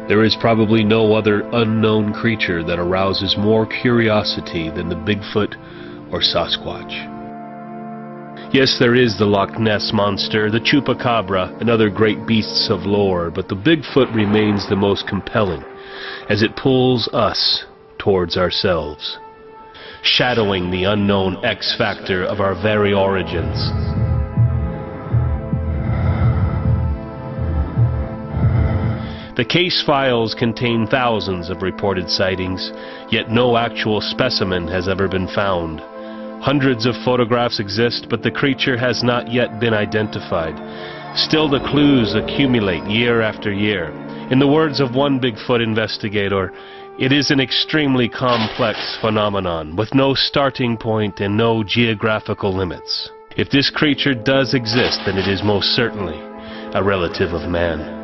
There is probably no other unknown creature that arouses more curiosity than the Bigfoot or Sasquatch. Yes, there is the Loch Ness Monster, the Chupacabra, and other great beasts of lore, but the Bigfoot remains the most compelling, as it pulls us towards ourselves, shadowing the unknown X-factor of our very origins. The case files contain thousands of reported sightings, yet no actual specimen has ever been found. Hundreds of photographs exist, but the creature has not yet been identified. Still, the clues accumulate year after year. In the words of one Bigfoot investigator, it is an extremely complex phenomenon, with no starting point and no geographical limits. If this creature does exist, then it is most certainly a relative of man.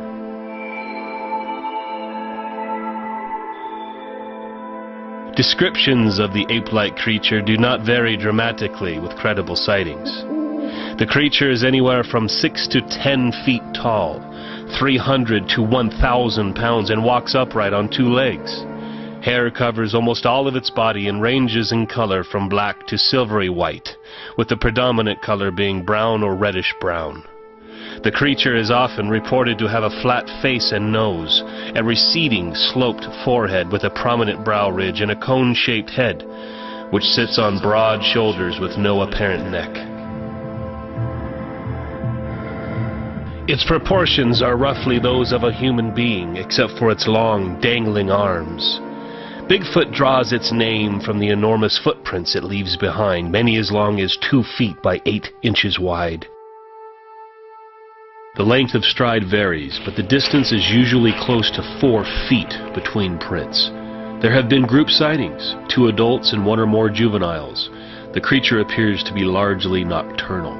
Descriptions of the ape-like creature do not vary dramatically with credible sightings. The creature is anywhere from 6 to 10 feet tall, 300 to 1,000 pounds, and walks upright on two legs. Hair covers almost all of its body and ranges in color from black to silvery white, with the predominant color being brown or reddish brown. The creature is often reported to have a flat face and nose, a receding, sloped forehead with a prominent brow ridge, and a cone-shaped head, which sits on broad shoulders with no apparent neck. Its proportions are roughly those of a human being, except for its long, dangling arms. Bigfoot draws its name from the enormous footprints it leaves behind, many as long as 2 feet by 8 inches wide. The length of stride varies, but the distance is usually close to 4 feet between prints. There have been group sightings, 2 adults and 1 or more juveniles. The creature appears to be largely nocturnal.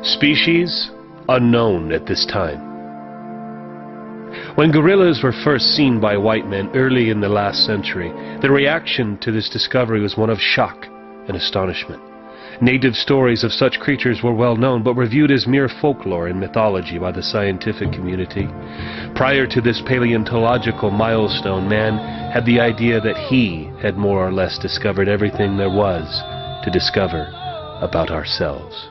Species? Unknown at this time. When gorillas were first seen by white men early in the last century, the reaction to this discovery was one of shock and astonishment. Native stories of such creatures were well known, but were viewed as mere folklore and mythology by the scientific community. Prior to this paleontological milestone, man had the idea that he had more or less discovered everything there was to discover about ourselves.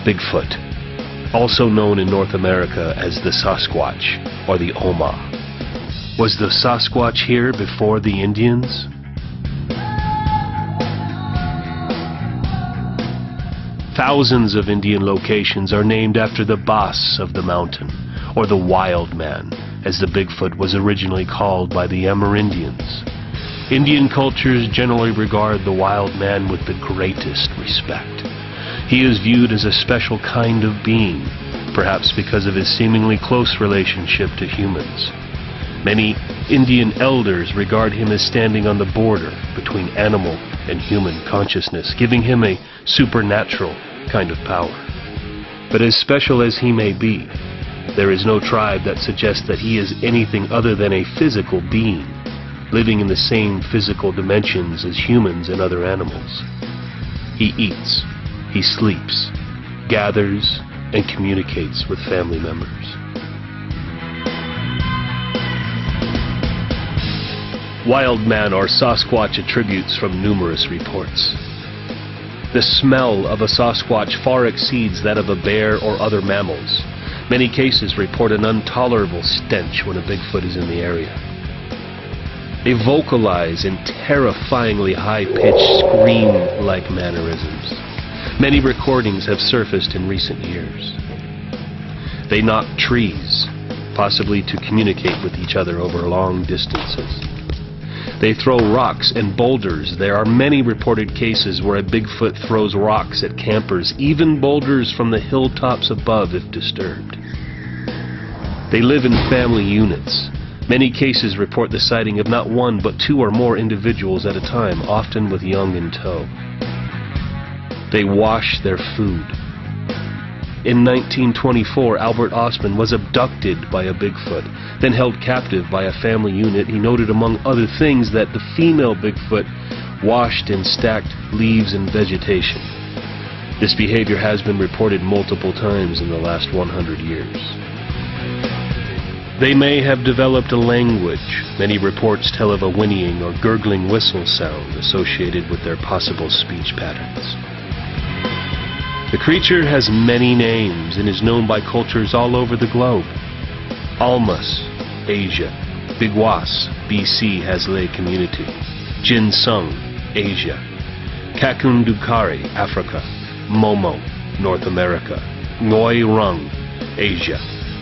Bigfoot, also known in North America as the Sasquatch or the Oma. Was the Sasquatch here before the Indians? Thousands of Indian locations are named after the boss of the mountain, or the Wildman, as the Bigfoot was originally called by the Amerindians. Indian cultures generally regard the Wildman with the greatest respect. He is viewed as a special kind of being, perhaps because of his seemingly close relationship to humans. Many Indian elders regard him as standing on the border between animal and human consciousness, giving him a supernatural kind of power. But as special as he may be, there is no tribe that suggests that he is anything other than a physical being, living in the same physical dimensions as humans and other animals. He eats, he sleeps, gathers, and communicates with family members. Wildman or Sasquatch attributes from numerous reports. The smell of a Sasquatch far exceeds that of a bear or other mammals. Many cases report an intolerable stench when a Bigfoot is in the area. They vocalize in terrifyingly high-pitched scream-like mannerisms. Many recordings have surfaced in recent years. They knock trees, possibly to communicate with each other over long distances. They throw rocks and boulders. There are many reported cases where a Bigfoot throws rocks at campers, even boulders from the hilltops above if disturbed. They live in family units. Many cases report the sighting of not one but two or more individuals at a time, often with young in tow. They wash their food. In 1924, Albert Ostman was abducted by a Bigfoot, then held captive by a family unit. He noted, among other things, that the female Bigfoot washed and stacked leaves and vegetation. This behavior has been reported multiple times in the last 100 years. They may have developed a language. Many reports tell of a whinnying or gurgling whistle sound associated with their possible speech patterns. The creature has many names and is known by cultures all over the globe. Almas, Asia. Bigwas, BC has Lay community. Jinsung, Asia. Kakundukari, Africa. Momo, North America. Ngoi Rung, Asia.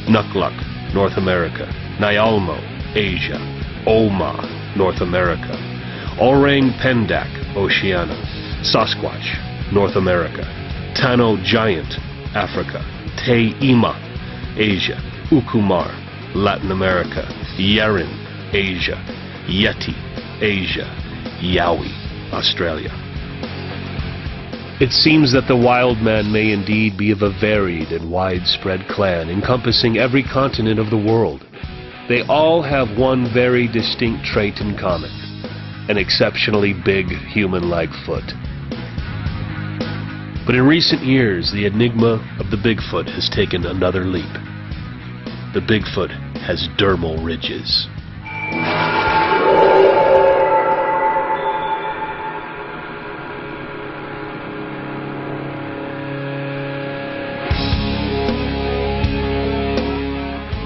Nukluk, North America. Nyalmo, Asia. Oma, North America. Orang Pendak, Oceania. Sasquatch, North America. Tano Giant, Africa. Te Ima, Asia. Ukumar, Latin America. Yeren, Asia. Yeti, Asia. Yowie, Australia. It seems that the Wildman may indeed be of a varied and widespread clan, encompassing every continent of the world. They all have one very distinct trait in common: an exceptionally big human-like foot. But in recent years, the enigma of the Bigfoot has taken another leap. The Bigfoot has dermal ridges.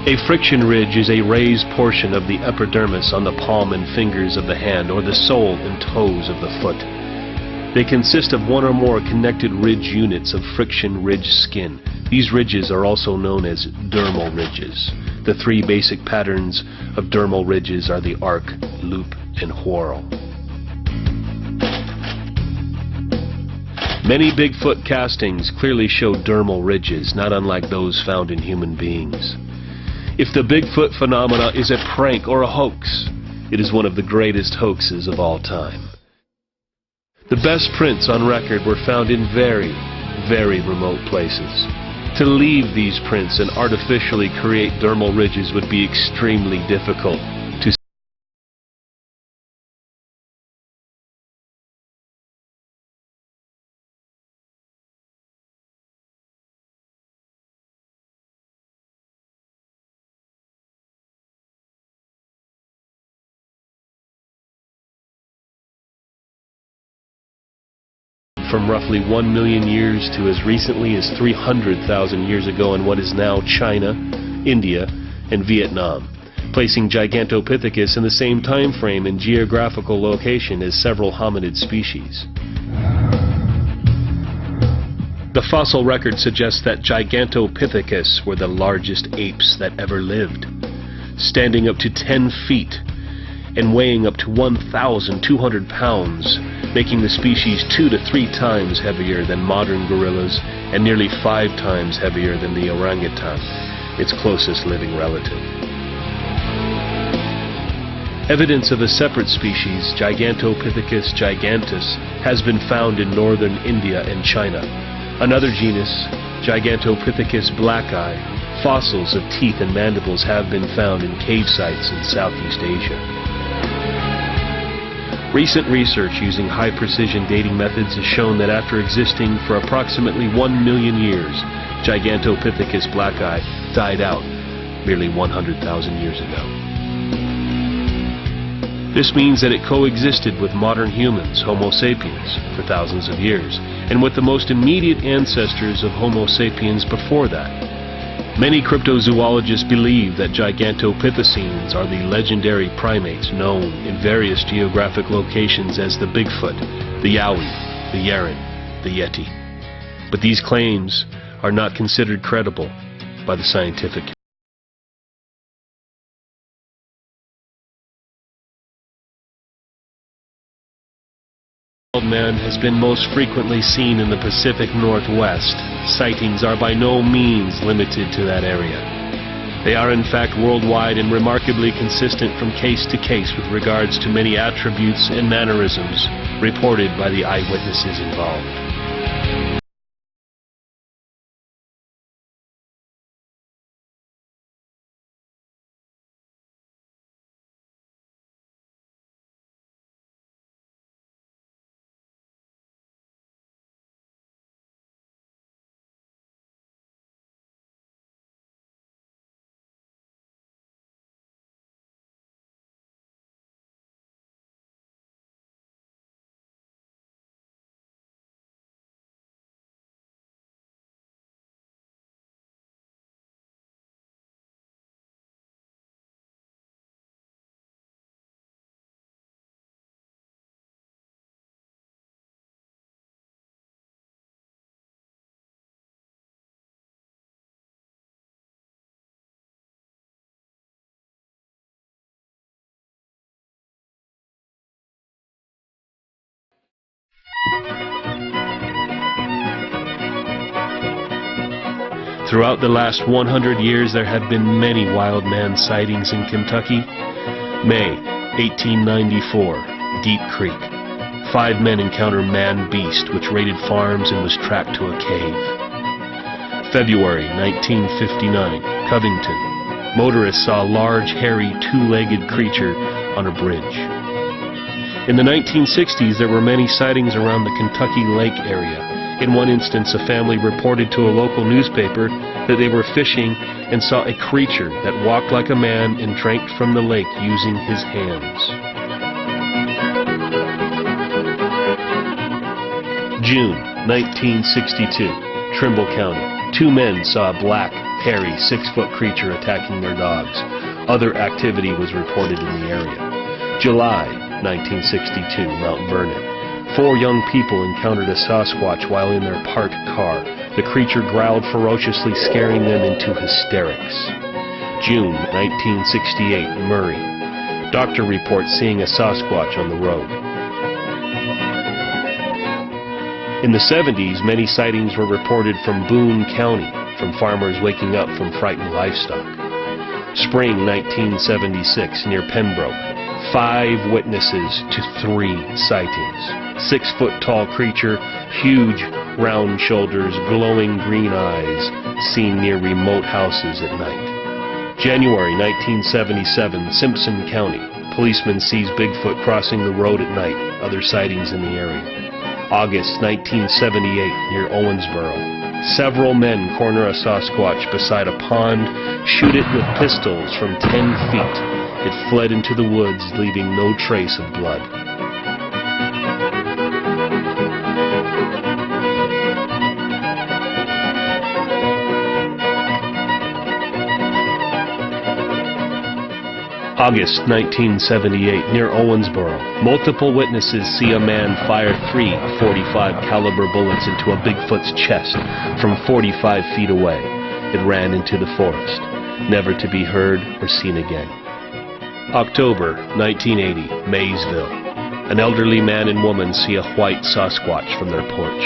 A friction ridge is a raised portion of the epidermis on the palm and fingers of the hand, or the sole and toes of the foot. They consist of one or more connected ridge units of friction ridge skin. These ridges are also known as dermal ridges. The three basic patterns of dermal ridges are the arc, loop, and whorl. Many Bigfoot castings clearly show dermal ridges, not unlike those found in human beings. If the Bigfoot phenomena is a prank or a hoax, it is one of the greatest hoaxes of all time. The best prints on record were found in very, very remote places. To leave these prints and artificially create dermal ridges would be extremely difficult. From roughly 1 million years to as recently as 300,000 years ago in what is now China, India, and Vietnam, placing Gigantopithecus in the same time frame and geographical location as several hominid species. The fossil record suggests that Gigantopithecus were the largest apes that ever lived, standing up to 10 feet and weighing up to 1,200 pounds, making the species 2 to 3 times heavier than modern gorillas and nearly 5 times heavier than the orangutan, its closest living relative. Evidence of a separate species, Gigantopithecus gigantus, has been found in northern India and China. Another genus, Gigantopithecus blackeye, fossils of teeth and mandibles have been found in cave sites in Southeast Asia. Recent research using high-precision dating methods has shown that after existing for approximately 1 million years, Gigantopithecus blackeye died out merely 100,000 years ago. This means that it coexisted with modern humans, Homo sapiens, for thousands of years, and with the most immediate ancestors of Homo sapiens before that. Many cryptozoologists believe that Gigantopithecines are the legendary primates known in various geographic locations as the Bigfoot, the Yowie, the Yeren, the Yeti. But these claims are not considered credible by the scientific Wildman has been most frequently seen in the Pacific Northwest. Sightings are by no means limited to that area. They are in fact worldwide and remarkably consistent from case to case with regards to many attributes and mannerisms reported by the eyewitnesses involved. Throughout the last 100 years, there have been many wild man sightings in Kentucky. May 1894, Deep Creek. 5 men encounter man-beast which raided farms and was tracked to a cave. February 1959, Covington. Motorists saw a large, hairy, two-legged creature on a bridge. In the 1960s, there were many sightings around the Kentucky Lake area. In one instance, a family reported to a local newspaper that they were fishing and saw a creature that walked like a man and drank from the lake using his hands. June 1962, Trimble County. 2 men saw a black, hairy, 6-foot creature attacking their dogs. Other activity was reported in the area. July 1962, Mount Vernon. 4 young people encountered a Sasquatch while in their parked car. The creature growled ferociously, scaring them into hysterics. June 1968, Murray. Doctor reports seeing a Sasquatch on the road. In the 70s, many sightings were reported from Boone County, from farmers waking up from frightened livestock. Spring 1976, near Pembroke. 5 witnesses to 3 sightings. 6-foot-tall creature, huge round shoulders, glowing green eyes, seen near remote houses at night. January 1977, Simpson County. Policeman sees Bigfoot crossing the road at night. Other sightings in the area. August 1978, near Owensboro. Several men corner a Sasquatch beside a pond, shoot it with pistols from 10 feet. It fled into the woods, leaving no trace of blood. August 1978, near Owensboro. Multiple witnesses see a man fire 3 .45 caliber bullets into a Bigfoot's chest from 45 feet away. It ran into the forest, never to be heard or seen again. October 1980, Maysville. An elderly man and woman see a white Sasquatch from their porch.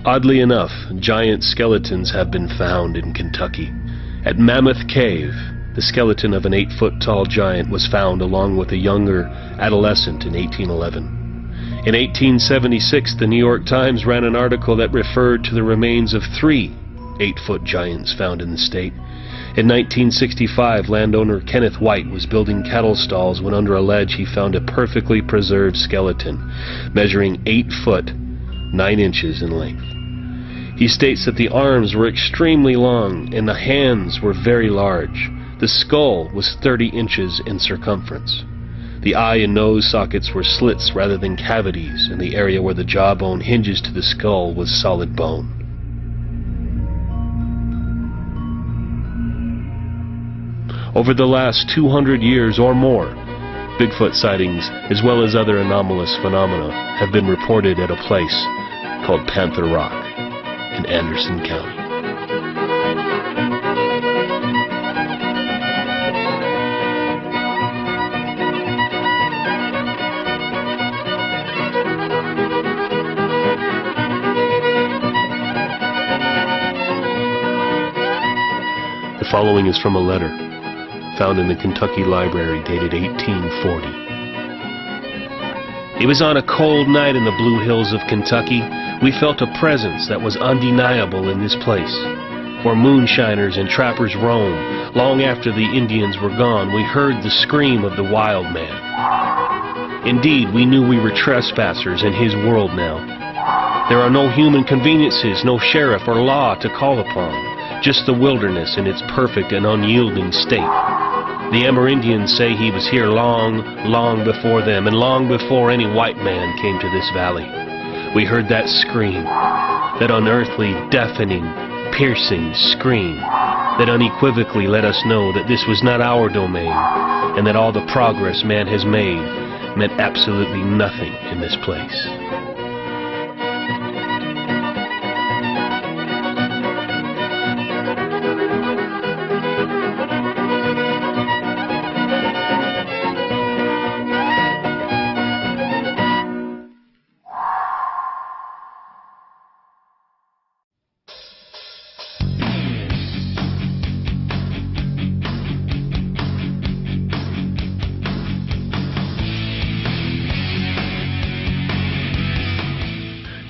Oddly enough, giant skeletons have been found in Kentucky. At Mammoth Cave, the skeleton of an 8-foot-tall giant was found along with a younger adolescent in 1811. In 1876, the New York Times ran an article that referred to the remains of 3 8-foot giants found in the state. In 1965, landowner Kenneth White was building cattle stalls when under a ledge he found a perfectly preserved skeleton, measuring 8 foot, 9 inches in length. He states that the arms were extremely long and the hands were very large. The skull was 30 inches in circumference. The eye and nose sockets were slits rather than cavities, and the area where the jawbone hinges to the skull was solid bone. Over the last 200 years or more, Bigfoot sightings, as well as other anomalous phenomena, have been reported at a place called Panther Rock in Anderson County. The following is from a letter found in the Kentucky Library dated 1840. It was on a cold night in the Blue Hills of Kentucky. We felt a presence that was undeniable in this place, where moonshiners and trappers roam. Long after the Indians were gone, we heard the scream of the wild man. Indeed, we knew we were trespassers in his world now. There are no human conveniences, no sheriff or law to call upon. Just the wilderness in its perfect and unyielding state. The Amerindians say he was here long, long before them, and long before any white man came to this valley. We heard that scream, that unearthly, deafening, piercing scream, that unequivocally let us know that this was not our domain, and that all the progress man has made meant absolutely nothing in this place.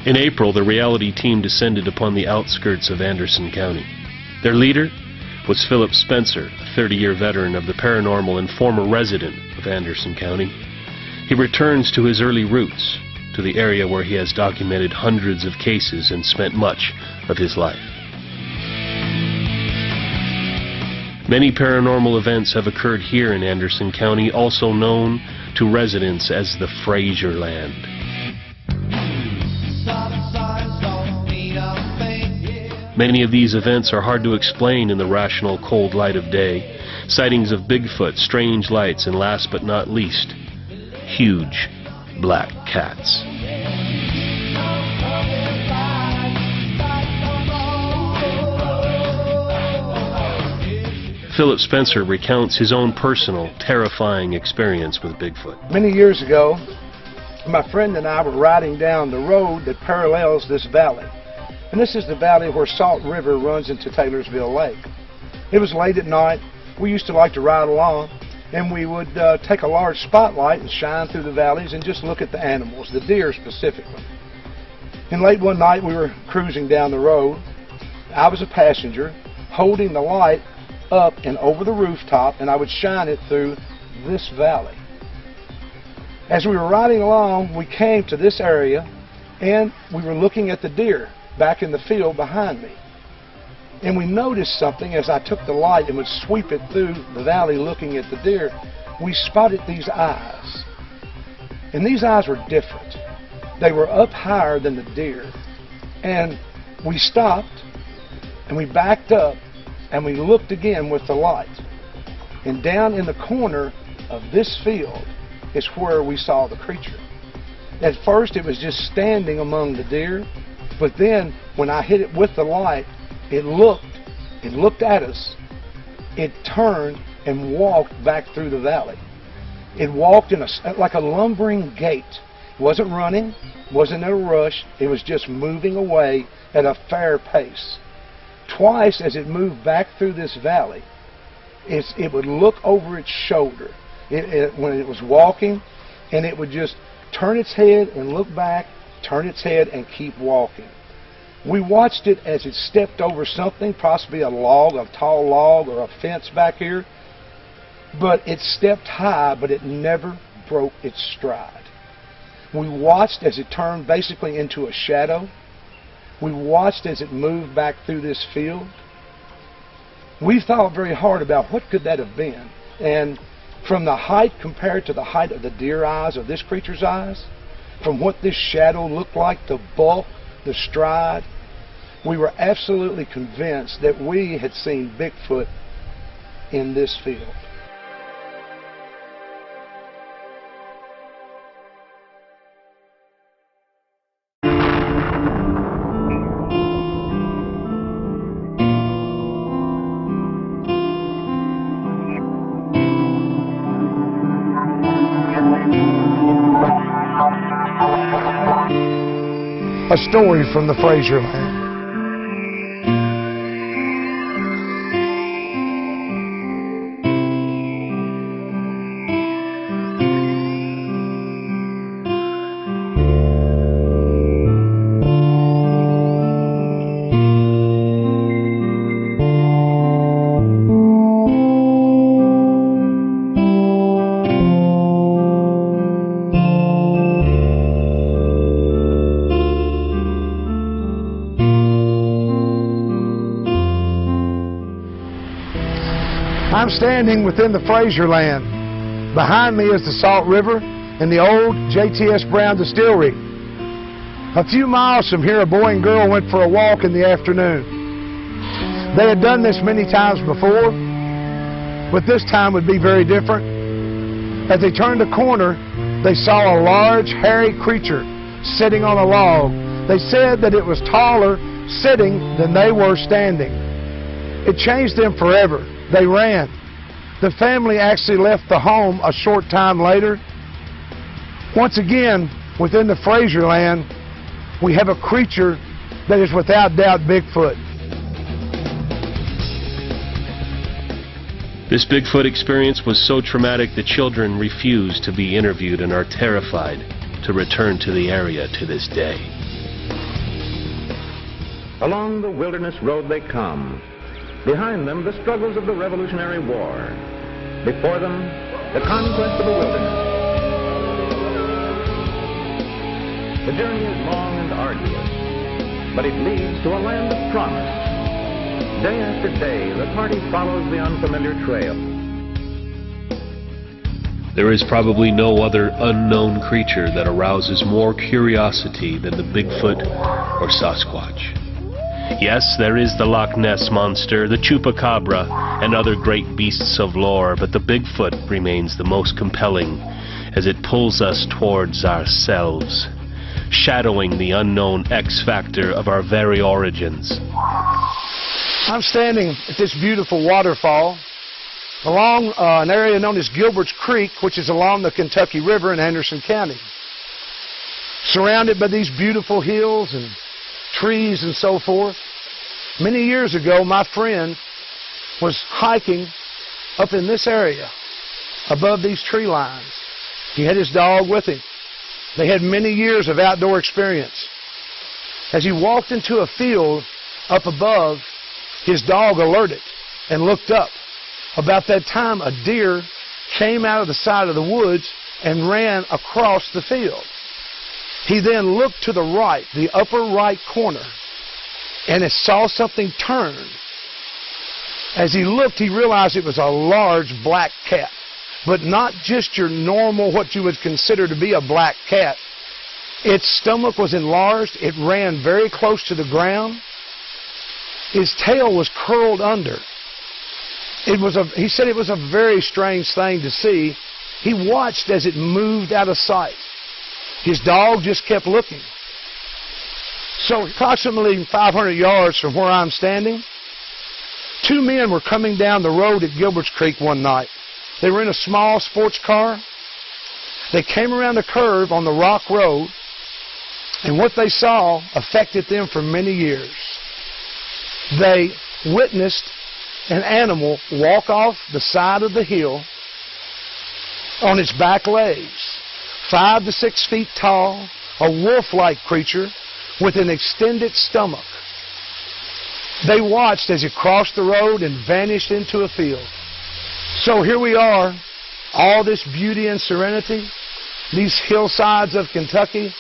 In April, the reality team descended upon the outskirts of Anderson County. Their leader was Philip Spencer, a 30-year veteran of the paranormal and former resident of Anderson County. He returns to his early roots, to the area where he has documented hundreds of cases and spent much of his life. Many paranormal events have occurred here in Anderson County, also known to residents as the Frazier land. Many of these events are hard to explain in the rational cold light of day. Sightings of Bigfoot, strange lights, and last but not least, huge black cats. Philip Spencer recounts his own personal, terrifying experience with Bigfoot. Many years ago, my friend and I were riding down the road that parallels this valley. And this is the valley where Salt River runs into Taylorsville Lake. It was late at night. We used to like to ride along, and we would take a large spotlight and shine through the valleys and just look at the animals, the deer specifically. And late one night we were cruising down the road. I was a passenger holding the light up and over the rooftop, and I would shine it through this valley. As we were riding along, we came to this area, and we were looking at the deer back in the field behind me. And we noticed something as I took the light and would sweep it through the valley looking at the deer. We spotted these eyes. And these eyes were different. They were up higher than the deer. And we stopped, and we backed up, and we looked again with the light. And down in the corner of this field is where we saw the creature. At first it was just standing among the deer, but then when I hit it with the light, it looked at us. It turned and walked back through the valley. It walked in like a lumbering gait. It wasn't running, wasn't in a rush. It was just moving away at a fair pace. Twice as it moved back through this valley, it would look over its shoulder when it was walking, and it would just turn its head and look back, turn its head and keep walking. We watched it as it stepped over something, possibly a log, a tall log or a fence back here, but it stepped high, but it never broke its stride. We watched as it turned basically into a shadow. We watched as it moved back through this field. We thought very hard about what could that have been. And from the height compared to the height of the deer eyes, of this creature's eyes, from what this shadow looked like, the bulk, the stride, we were absolutely convinced that we had seen Bigfoot in this field. a story from the Frazier land. I'm standing within the Frazier land. Behind me is the Salt River and the old JTS Brown Distillery. A few miles from here, a boy and girl went for a walk in the afternoon. They had done this many times before, but this time would be very different. As they turned a corner, they saw a large, hairy creature sitting on a log. They said that it was taller sitting than they were standing. It changed them forever. They ran. The family actually left the home a short time later. Once again, within the Frazier land, we have a creature that is without doubt Bigfoot. This Bigfoot experience was so traumatic the children refused to be interviewed and are terrified to return to the area to this day. Along the wilderness road they come. Behind them, the struggles of the Revolutionary War. Before them, the conquest of the wilderness. The journey is long and arduous, but it leads to a land of promise. Day after day, the party follows the unfamiliar trail. There is probably no other unknown creature that arouses more curiosity than the Bigfoot or Sasquatch. Yes, there is the Loch Ness Monster, the Chupacabra, and other great beasts of lore, but the Bigfoot remains the most compelling as it pulls us towards ourselves, shadowing the unknown X factor of our very origins. I'm standing at this beautiful waterfall along an area known as Gilbert's Creek, which is along the Kentucky River in Anderson County. Surrounded by these beautiful hills and trees and so forth. Many years ago, my friend was hiking up in this area above these tree lines. He had his dog with him. They had many years of outdoor experience. As he walked into a field up above, his dog alerted and looked up. About that time, a deer came out of the side of the woods and ran across the field. He then looked to the right, the upper right corner, and he saw something turn. As he looked, he realized it was a large black cat, but not just your normal, what you would consider to be a black cat. Its stomach was enlarged. It ran very close to the ground. His tail was curled under. He said it was a very strange thing to see. He watched as it moved out of sight. His dog just kept looking. So approximately 500 yards from where I'm standing, two men were coming down the road at Gilbert's Creek one night. They were in a small sports car. They came around a curve on the rock road, and what they saw affected them for many years. They witnessed an animal walk off the side of the hill on its back legs. 5 to 6 feet tall, a wolf-like creature with an extended stomach. They watched as it crossed the road and vanished into a field. So here we are, all this beauty and serenity, these hillsides of Kentucky,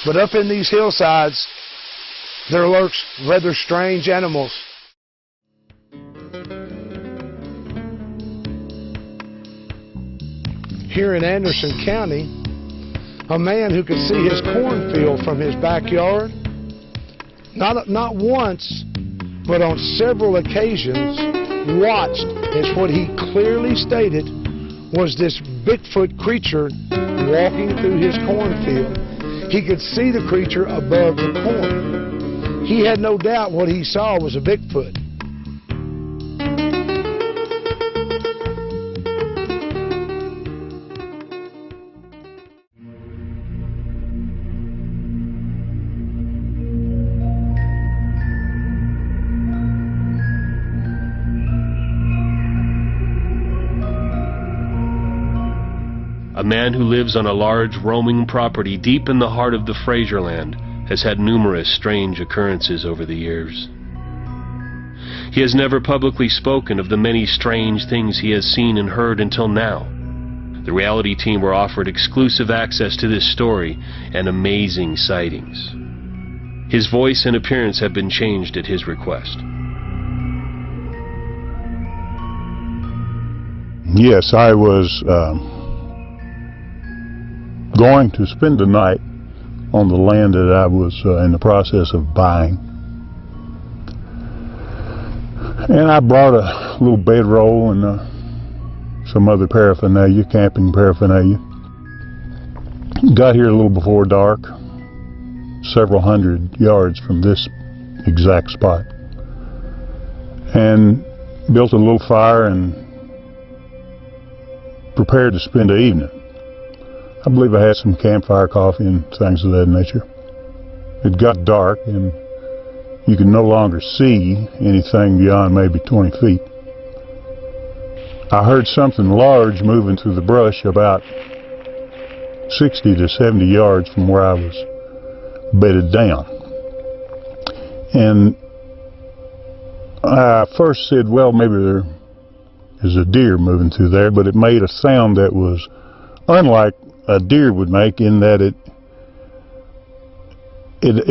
but up in these hillsides, there lurks rather strange animals. Here in Anderson County, a man who could see his cornfield from his backyard, not once, but on several occasions, watched as what he clearly stated was this Bigfoot creature walking through his cornfield. He could see the creature above the corn. He had no doubt what he saw was a Bigfoot. a man who lives on a large roaming property deep in the heart of the Frazier land, has had numerous strange occurrences over the years. He has never publicly spoken of the many strange things he has seen and heard until now. The reality team were offered exclusive access to this story and amazing sightings. His voice and appearance have been changed at his request. Yes, I was going to spend the night on the land that I was in the process of buying. And I brought a little bedroll and some other paraphernalia, camping paraphernalia. Got here a little before dark, several hundred yards from this exact spot, and built a little fire and prepared to spend the evening. I believe I had some campfire coffee and things of that nature. It got dark and you could no longer see anything beyond maybe 20 feet. I heard something large moving through the brush about 60 to 70 yards from where I was bedded down. And I first said, well, maybe there is a deer moving through there, but it made a sound that was unlike a deer would make, in that it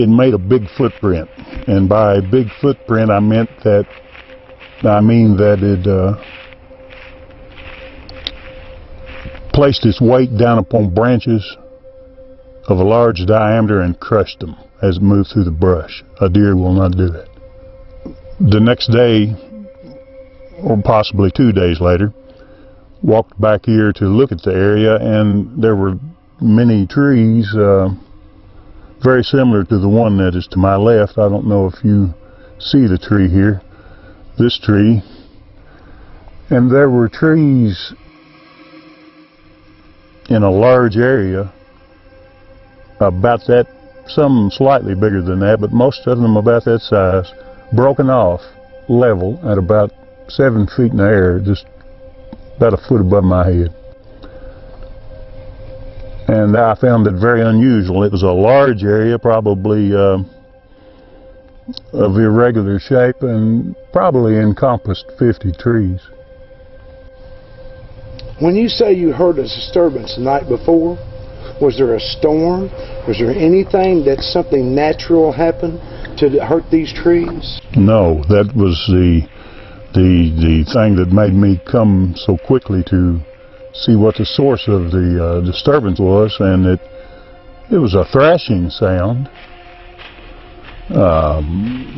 made a big footprint. And by big footprint, I mean that it placed its weight down upon branches of a large diameter and crushed them as it moved through the brush. A deer will not do that. The next day, or possibly 2 days later, walked back here to look at the area, and there were many trees very similar to the one that is to my left. I don't know if you see the tree here, this tree. And there were trees in a large area about that, some slightly bigger than that, but most of them about that size, broken off level at about 7 feet in the air, just about a foot above my head. And I found it very unusual. It was a large area, probably of irregular shape, and probably encompassed 50 trees. When you say you heard a disturbance the night before, was there a storm? Was there anything that something natural happened to hurt these trees? No, that was the thing that made me come so quickly to see what the source of the disturbance was, and it was a thrashing sound,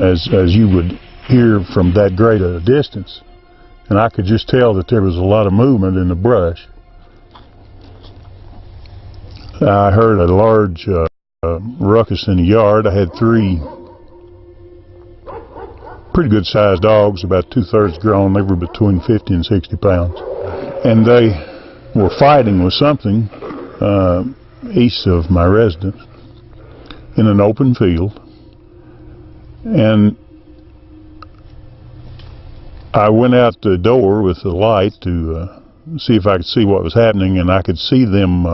as you would hear from that great a distance, and I could just tell that there was a lot of movement in the brush. I heard a large ruckus in the yard. I had 3 pretty good sized dogs, about 2/3 grown. They were between 50 and 60 pounds. And they were fighting with something east of my residence in an open field. And I went out the door with the light to see if I could see what was happening, and I could see them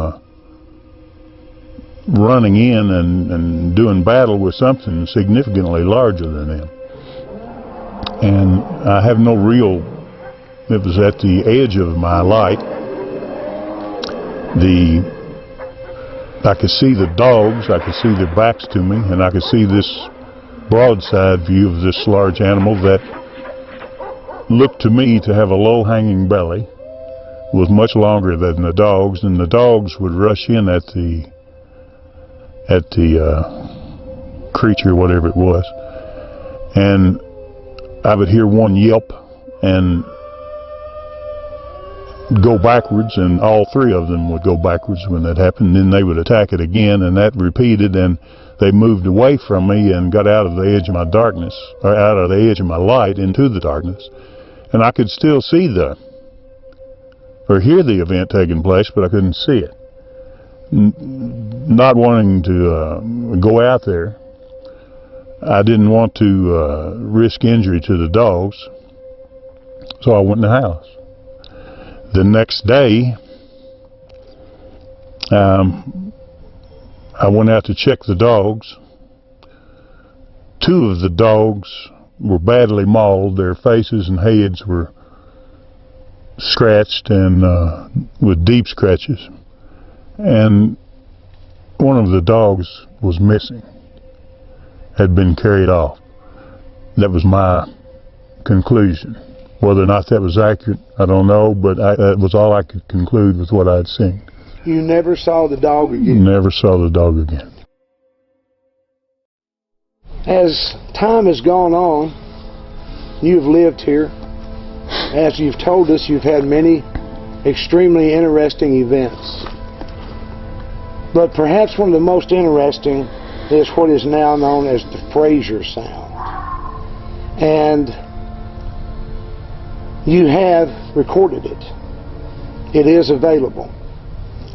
running in and doing battle with something significantly larger than them. And I have no real, it was at the edge of my light. I could see the dogs, I could see their backs to me, and I could see this broadside view of this large animal that looked to me to have a low-hanging belly, was much longer than the dogs, and the dogs would rush in at the creature, whatever it was, and I would hear one yelp and go backwards, and all 3 of them would go backwards when that happened. Then they would attack it again, and that repeated, and they moved away from me and got out of the edge of my darkness, or out of the edge of my light into the darkness. And I could still see or hear the event taking place, but I couldn't see it. Not wanting to go out there, I didn't want to risk injury to the dogs, so I went in the house. The next day, I went out to check the dogs. 2 of the dogs were badly mauled. Their faces and heads were scratched and with deep scratches. And one of the dogs was missing, had been carried off. That was my conclusion. Whether or not that was accurate, I don't know, but that was all I could conclude with what I'd seen. You never saw the dog again? Never saw the dog again. As time has gone on, you've lived here. As you've told us, you've had many extremely interesting events. But perhaps one of the most interesting is what is now known as the Frazier sound. And you have recorded it. It is available.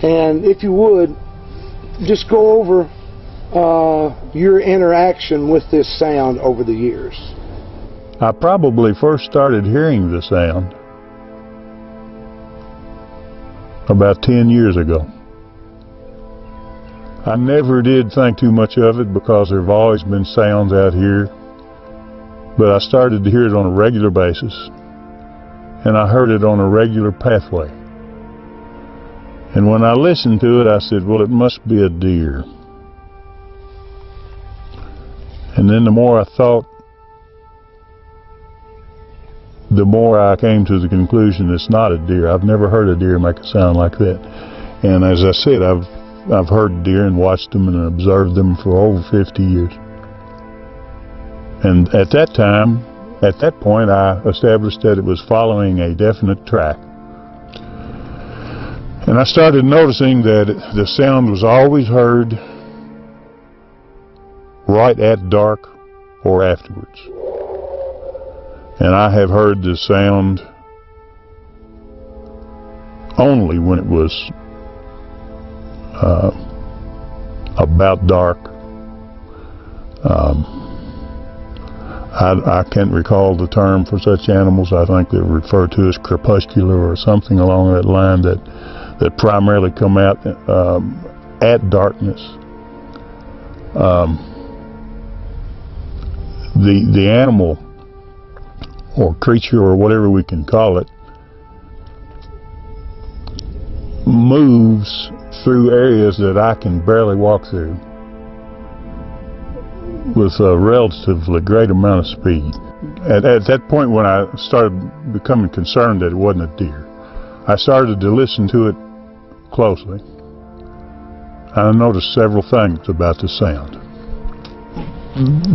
And if you would, just go over your interaction with this sound over the years. I probably first started hearing the sound about 10 years ago. I never did think too much of it because there have always been sounds out here, but I started to hear it on a regular basis, and I heard it on a regular pathway. And when I listened to it, I said, well, it must be a deer. And then the more I thought, the more I came to the conclusion it's not a deer. I've never heard a deer make a sound like that. And as I said, I've heard deer and watched them and observed them for over 50 years. And at that time, at that point, I established that it was following a definite track. And I started noticing that the sound was always heard right at dark or afterwards. And I have heard the sound only when it was about dark. I can't recall the term for such animals. I think they're referred to as crepuscular or something along that line, that primarily come out at darkness. The animal or creature or whatever we can call it moves through areas that I can barely walk through with a relatively great amount of speed. At that point, when I started becoming concerned that it wasn't a deer, I started to listen to it closely. I noticed several things about the sound.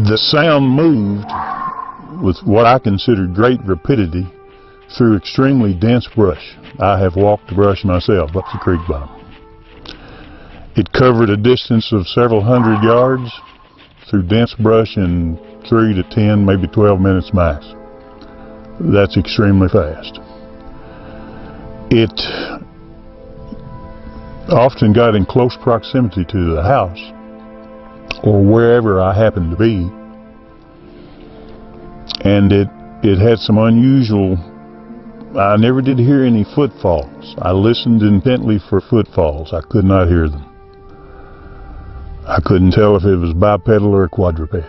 The sound moved with what I considered great rapidity through extremely dense brush. I have walked the brush myself up the creek bottom. It covered a distance of several hundred yards through dense brush in 3 to 10, maybe 12 minutes max. That's extremely fast. It often got in close proximity to the house or wherever I happened to be, and it had some unusual. I never did hear any footfalls. I listened intently for footfalls. I could not hear them. I couldn't tell if it was bipedal or quadruped.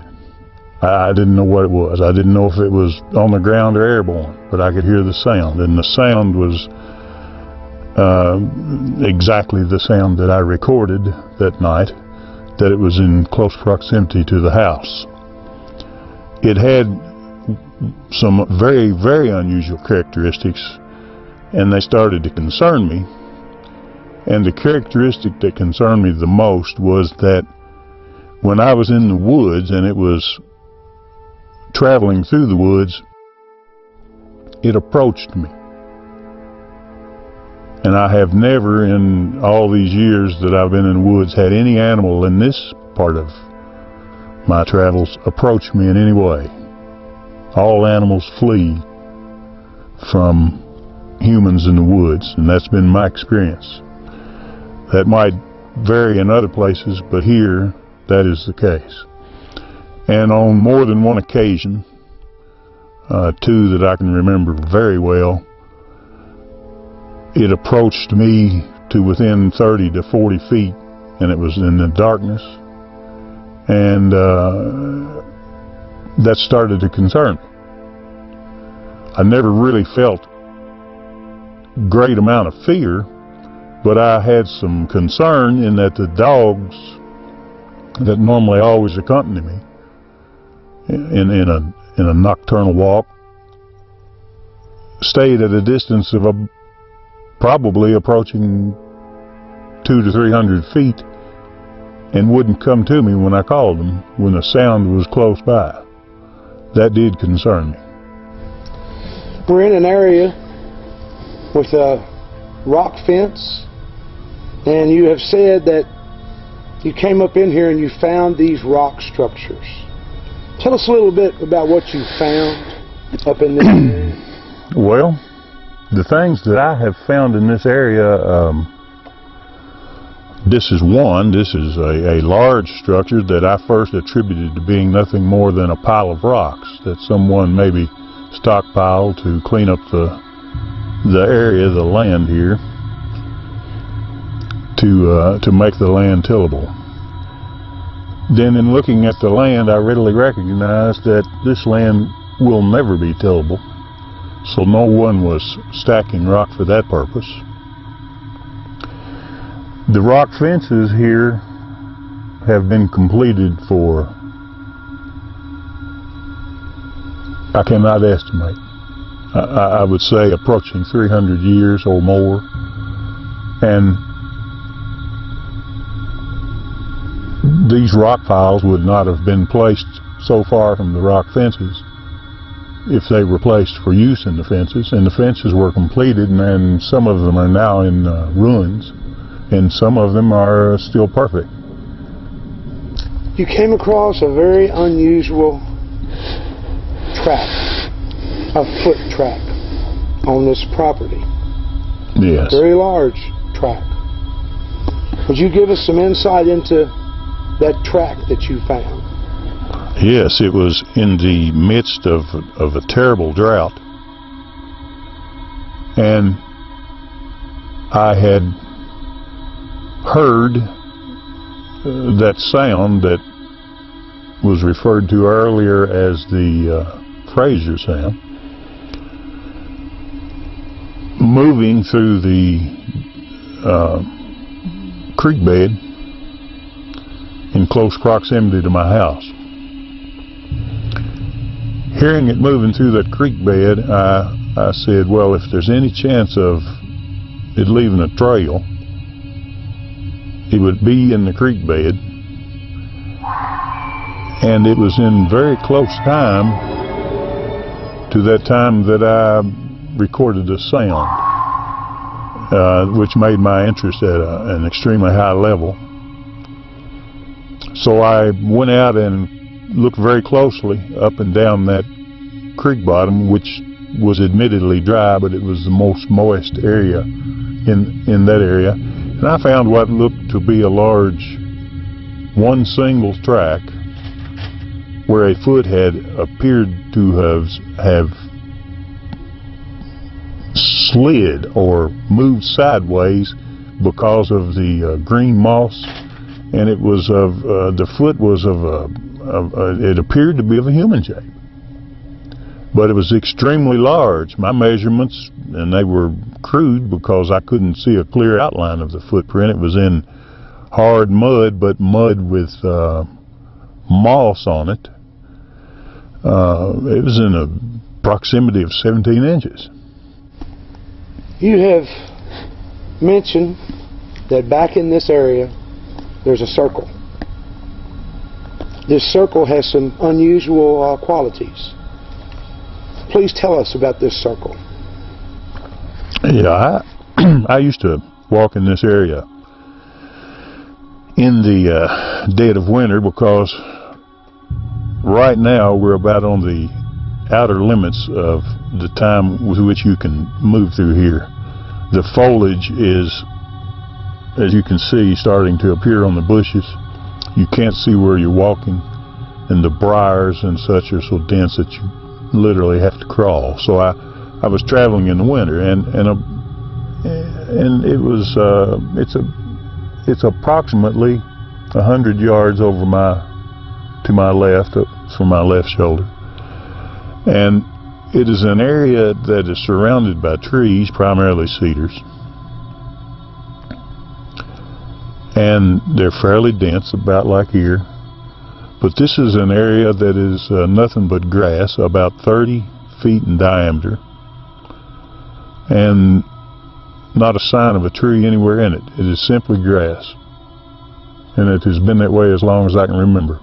I didn't know what it was. I didn't know if it was on the ground or airborne, but I could hear the sound, and the sound was exactly the sound that I recorded that night, that it was in close proximity to the house. It had some very, very unusual characteristics, and they started to concern me. And the characteristic that concerned me the most was that when I was in the woods and it was traveling through the woods, it approached me. And I have never in all these years that I've been in the woods had any animal in this part of my travels approach me in any way. All animals flee from humans in the woods, and that's been my experience. That might vary in other places, but here, that is the case. And on more than one occasion, 2 that I can remember very well, it approached me to to within 30 to 40 feet, and it was in the darkness, and that started to concern me. I never really felt great amount of fear, but I had some concern in that the dogs that normally always accompany me in a nocturnal walk stayed at a distance of probably approaching 200 to 300 feet and wouldn't come to me when I called them when the sound was close by. That did concern me. We're in an area with a rock fence, and you have said that you came up in here and you found these rock structures. Tell us a little bit about what you found up in this area. Well, the things that I have found in this area, this is one. This is a large structure that I first attributed to being nothing more than a pile of rocks that someone maybe stockpiled to clean up the area, the land here, to make the land tillable. Then in looking at the land, I readily recognized that this land will never be tillable, so no one was stacking rock for that purpose. The rock fences here have been completed for, I cannot estimate, I would say approaching 300 years or more, and these rock piles would not have been placed so far from the rock fences if they were placed for use in the fences, and the fences were completed, and some of them are now in ruins, and some of them are still perfect. You came across a very unusual track, a foot track on this property. Yes. Very large track. Would you give us some insight into that track that you found? Yes, it was in the midst of a terrible drought, and I had heard that sound that was referred to earlier as the Frazier sound, moving through the creek bed in close proximity to my house. Hearing it moving through that creek bed, I said, well, if there's any chance of it leaving a trail, it would be in the creek bed. And it was in very close time to that time that I recorded the sound, which made my interest at an extremely high level. So I went out and looked very closely up and down that creek bottom, which was admittedly dry, but it was the most moist area in that area. And I found what looked to be a large, one single track where a foot had appeared to have slid or moved sideways because of the green moss, and it was of the foot was it appeared to be of a human shape, but it was extremely large. My measurements, and they were crude because I couldn't see a clear outline of the footprint. It was in hard mud, but mud with moss on it. It was in a proximity of 17 inches. You have mentioned that back in this area there's a circle. This circle has some unusual qualities. Please tell us about this circle. Yeah, I used to walk in this area in the dead of winter, because right now we're about on the outer limits of the time with which you can move through here. The foliage is, as you can see, starting to appear on the bushes. You can't see where you're walking, and the briars and such are so dense that you literally have to crawl. So I was traveling in the winter, and and it was it's approximately 100 yards over to my left, from my left shoulder, and it is an area that is surrounded by trees, primarily cedars, and they're fairly dense, about like here. But this is an area that is nothing but grass, about 30 feet in diameter, and not a sign of a tree anywhere in it. It is simply grass, and it has been that way as long as I can remember.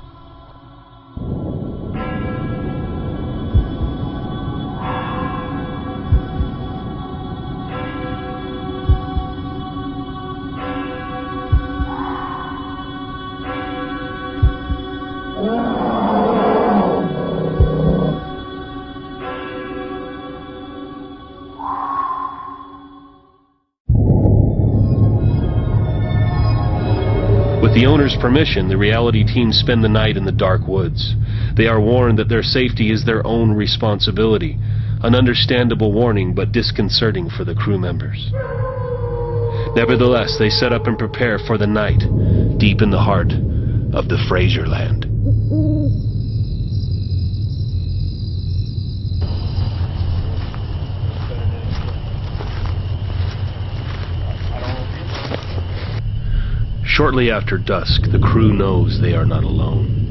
With the owner's permission, the reality team spend the night in the dark woods. They are warned that their safety is their own responsibility. An understandable warning, but disconcerting for the crew members. Nevertheless, they set up and prepare for the night, deep in the heart of the Frazier land. Shortly after dusk, the crew knows they are not alone.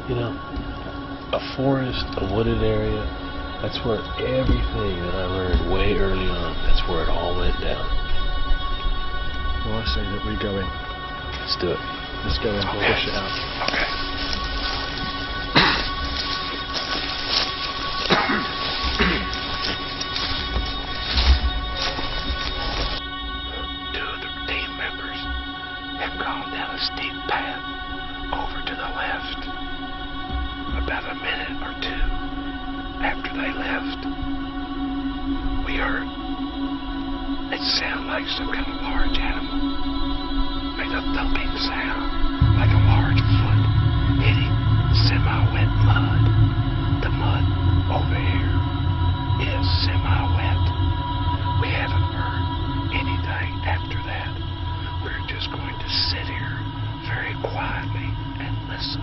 You know, a forest, a wooded area, that's where everything that I learned way early on, that's where it all went down. Well, I say that we go in. Let's do it. Let's go in and push it out. Okay. Two of the team members have gone down a steep path over to the left. About a minute or two after they left, we heard it sound like some kind of large animal. Made a thumping sound like a large foot hitting semi-wet mud. The mud over here is semi-wet. We haven't heard anything after that. We're just going to sit here very quietly and listen.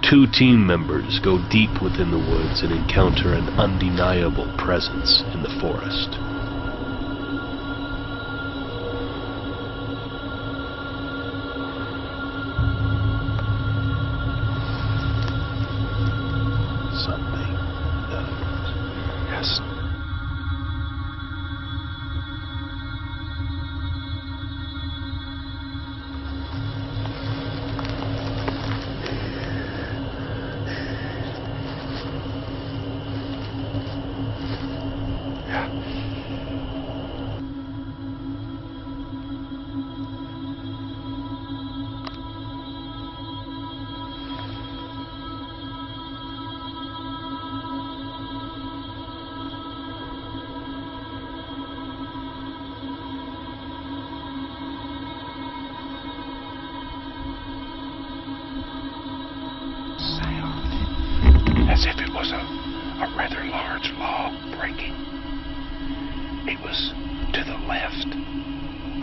Two team members go deep within the woods and encounter an undeniable presence in the forest. Something knows. Yes.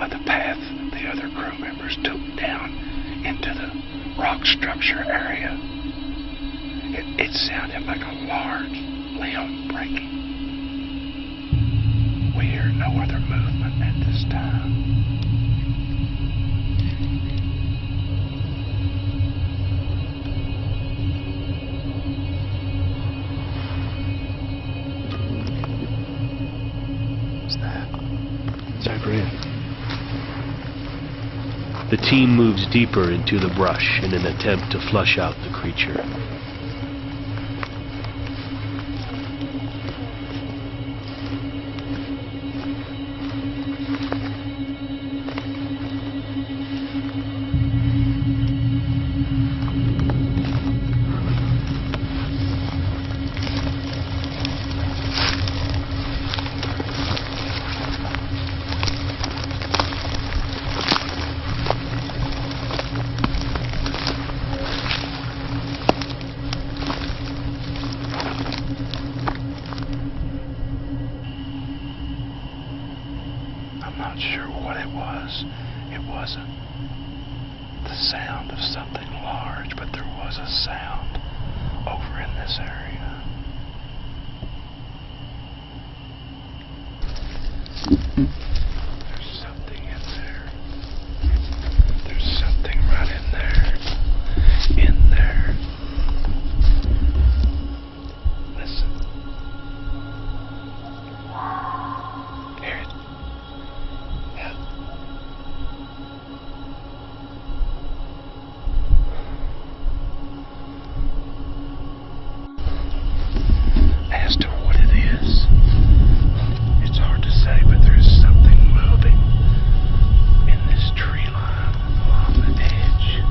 of the path the other crew members took down into the rock structure area. It sounded like a large limb breaking. We hear no other movement at this time. What's that? It's over here. The team moves deeper into the brush in an attempt to flush out the creature. Not sure what it was. It wasn't the sound of something large, but there was a sound over in this area. There's something in there. There's something right in there. In there. Listen. Hear it. As to what it is, it's hard to say, but there's something moving in this tree line along the edge.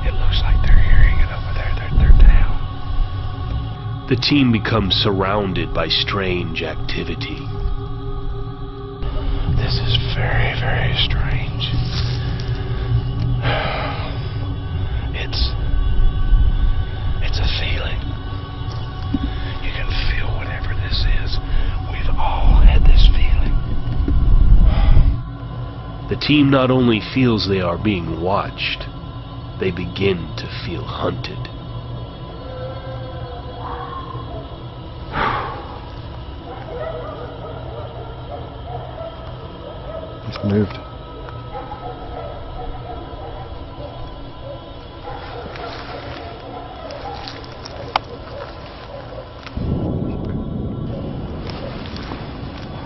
It looks like they're hearing it over there. They're down. The team becomes surrounded by strange activity. This is very, very strange. It's a feeling. You can feel whatever this is. We've all had this feeling. The team not only feels they are being watched, they begin to feel hunted. It's moved.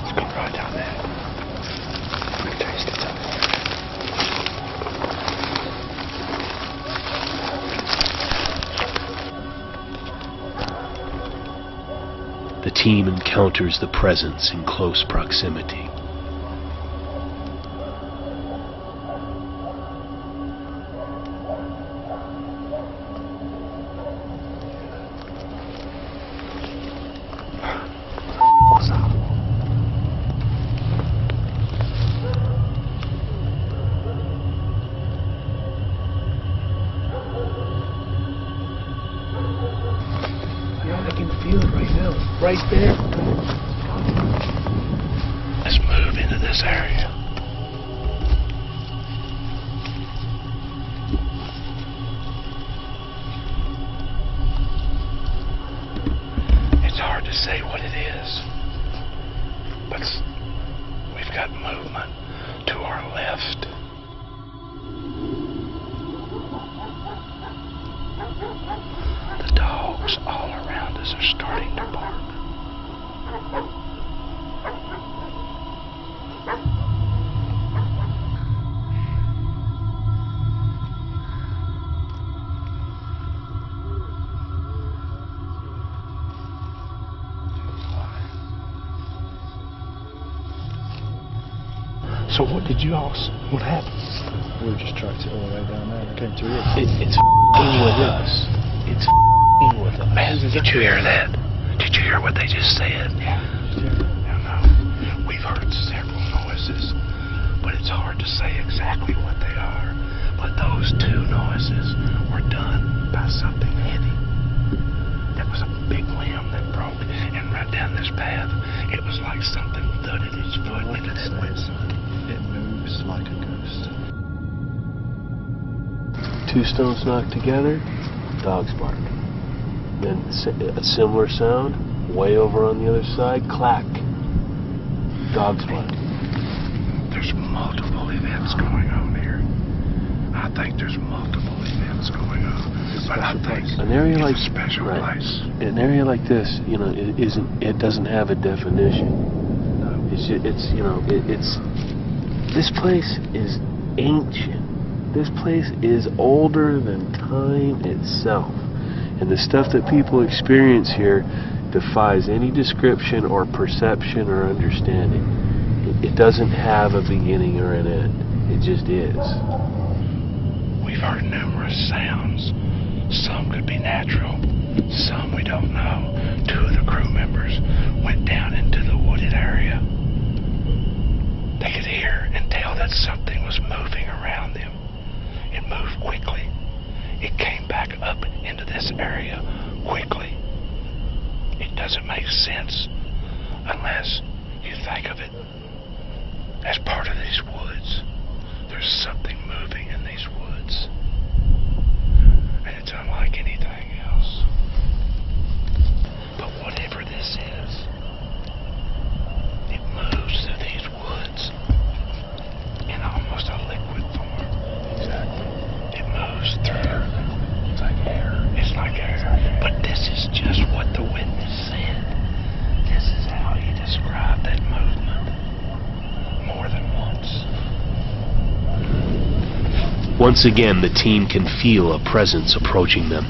It's gone right down there. I can taste it. The team encounters the presence in close proximity. Yeah, I can feel it right now. Right there. Let's move into this area. It's hard to say what it is, but we've got movement to our left. The dogs all around us are starting to bark. So what did you all see? What happened? We just tracked it all the way down there and came to here. It's f***ing with us. It's f***ing with us. Man, did you hear that? Did you hear what they just said? Yeah. I know. We've heard several noises, but it's hard to say exactly what they are. But those two noises were done by something heavy. That was a big limb that broke, and right down this path, it was like something thudded its foot, and 2 stones knocked together, dogs bark. Then a similar sound, way over on the other side, clack, dogs bark. There's multiple events going on here. I think there's multiple events going on. But I think An area it's like a special place. An area like this, you know, it doesn't have a definition. It's this place is ancient. This place is older than time itself. And the stuff that people experience here defies any description or perception or understanding. It doesn't have a beginning or an end. It just is. We've heard numerous sounds. Some could be natural, some we don't know. 2 of the crew members went down into the wooded area. They could hear and tell that something was moving around them. It moved quickly. It came back up into this area quickly. It doesn't make sense unless you think of it as part of these woods. There's something moving in these woods. And it's unlike anything else. But whatever this is, it moves through these woods in almost a liquid form. Exactly. It moves through. It's like air. It's like air. But this is just what the witness said. This is how he described that movement. More than once. Once again, the team can feel a presence approaching them.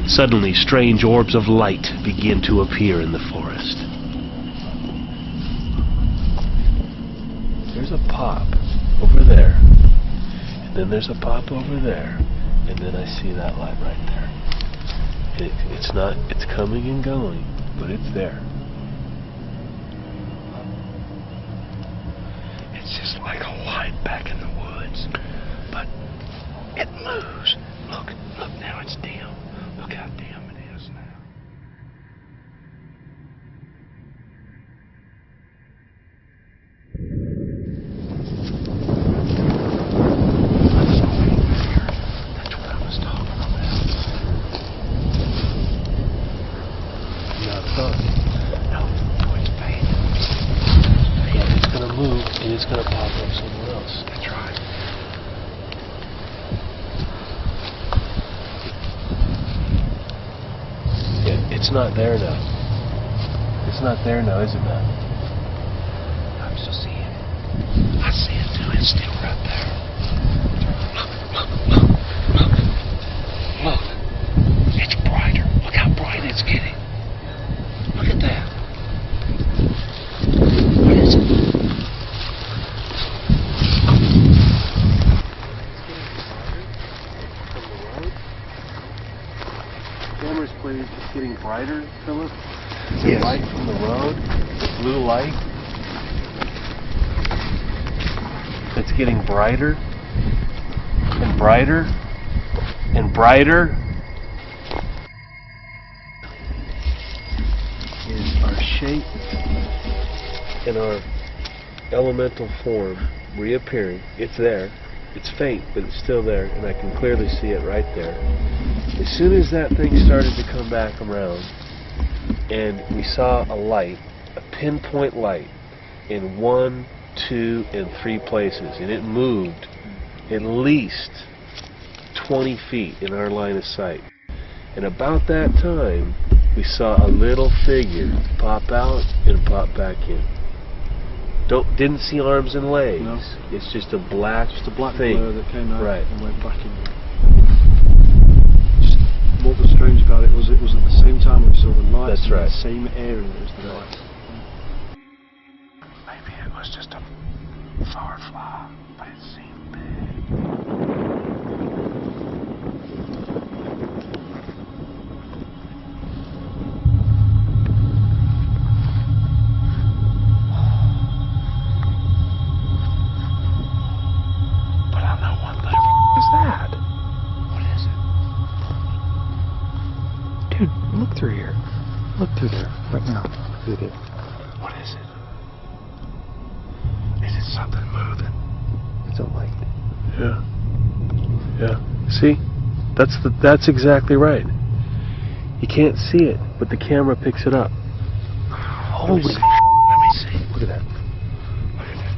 Suddenly, strange orbs of light begin to appear in the forest. There's a pop over there, and then there's a pop over there, and then I see that light right there. It's coming and going, but it's there. It's just like a light back in the woods, but it moves. Look now, it's dim. Look how dim it is now. That's what I was talking about. Not talking. No, it's fading. Yeah, it's gonna move, and it's gonna pop up somewhere else. That's right. It's not there now. It's not there now, is it, Matt? I'm still seeing it. I see it too. It's still right there. Look. It's brighter. Look how bright it's getting. Look at that. What is it? Camera's please. It's getting brighter, Philip. The Yes. light from the road, the blue light. It's getting brighter and brighter and brighter. Is our shape and our elemental form reappearing. It's there. It's faint, but it's still there, and I can clearly see it right there. As soon as that thing started to come back around, and we saw a light, a pinpoint light, in 1, 2, and 3 places, and it moved at least 20 feet in our line of sight. And about that time, we saw a little figure pop out and pop back in. Didn't see arms and legs. No. It's just a black thing. blur that came out Right. and went back in. What was strange about it was at the same time we saw the lights. That's in right. the same area as the lights. Maybe it was just a firefly, but it seemed big. But I know one thing. What is that? What is it? something moving. It's a light. Yeah. Yeah. See? That's exactly right. You can't see it, but the camera picks it up. Holy Let me see. Look at that. Look at that.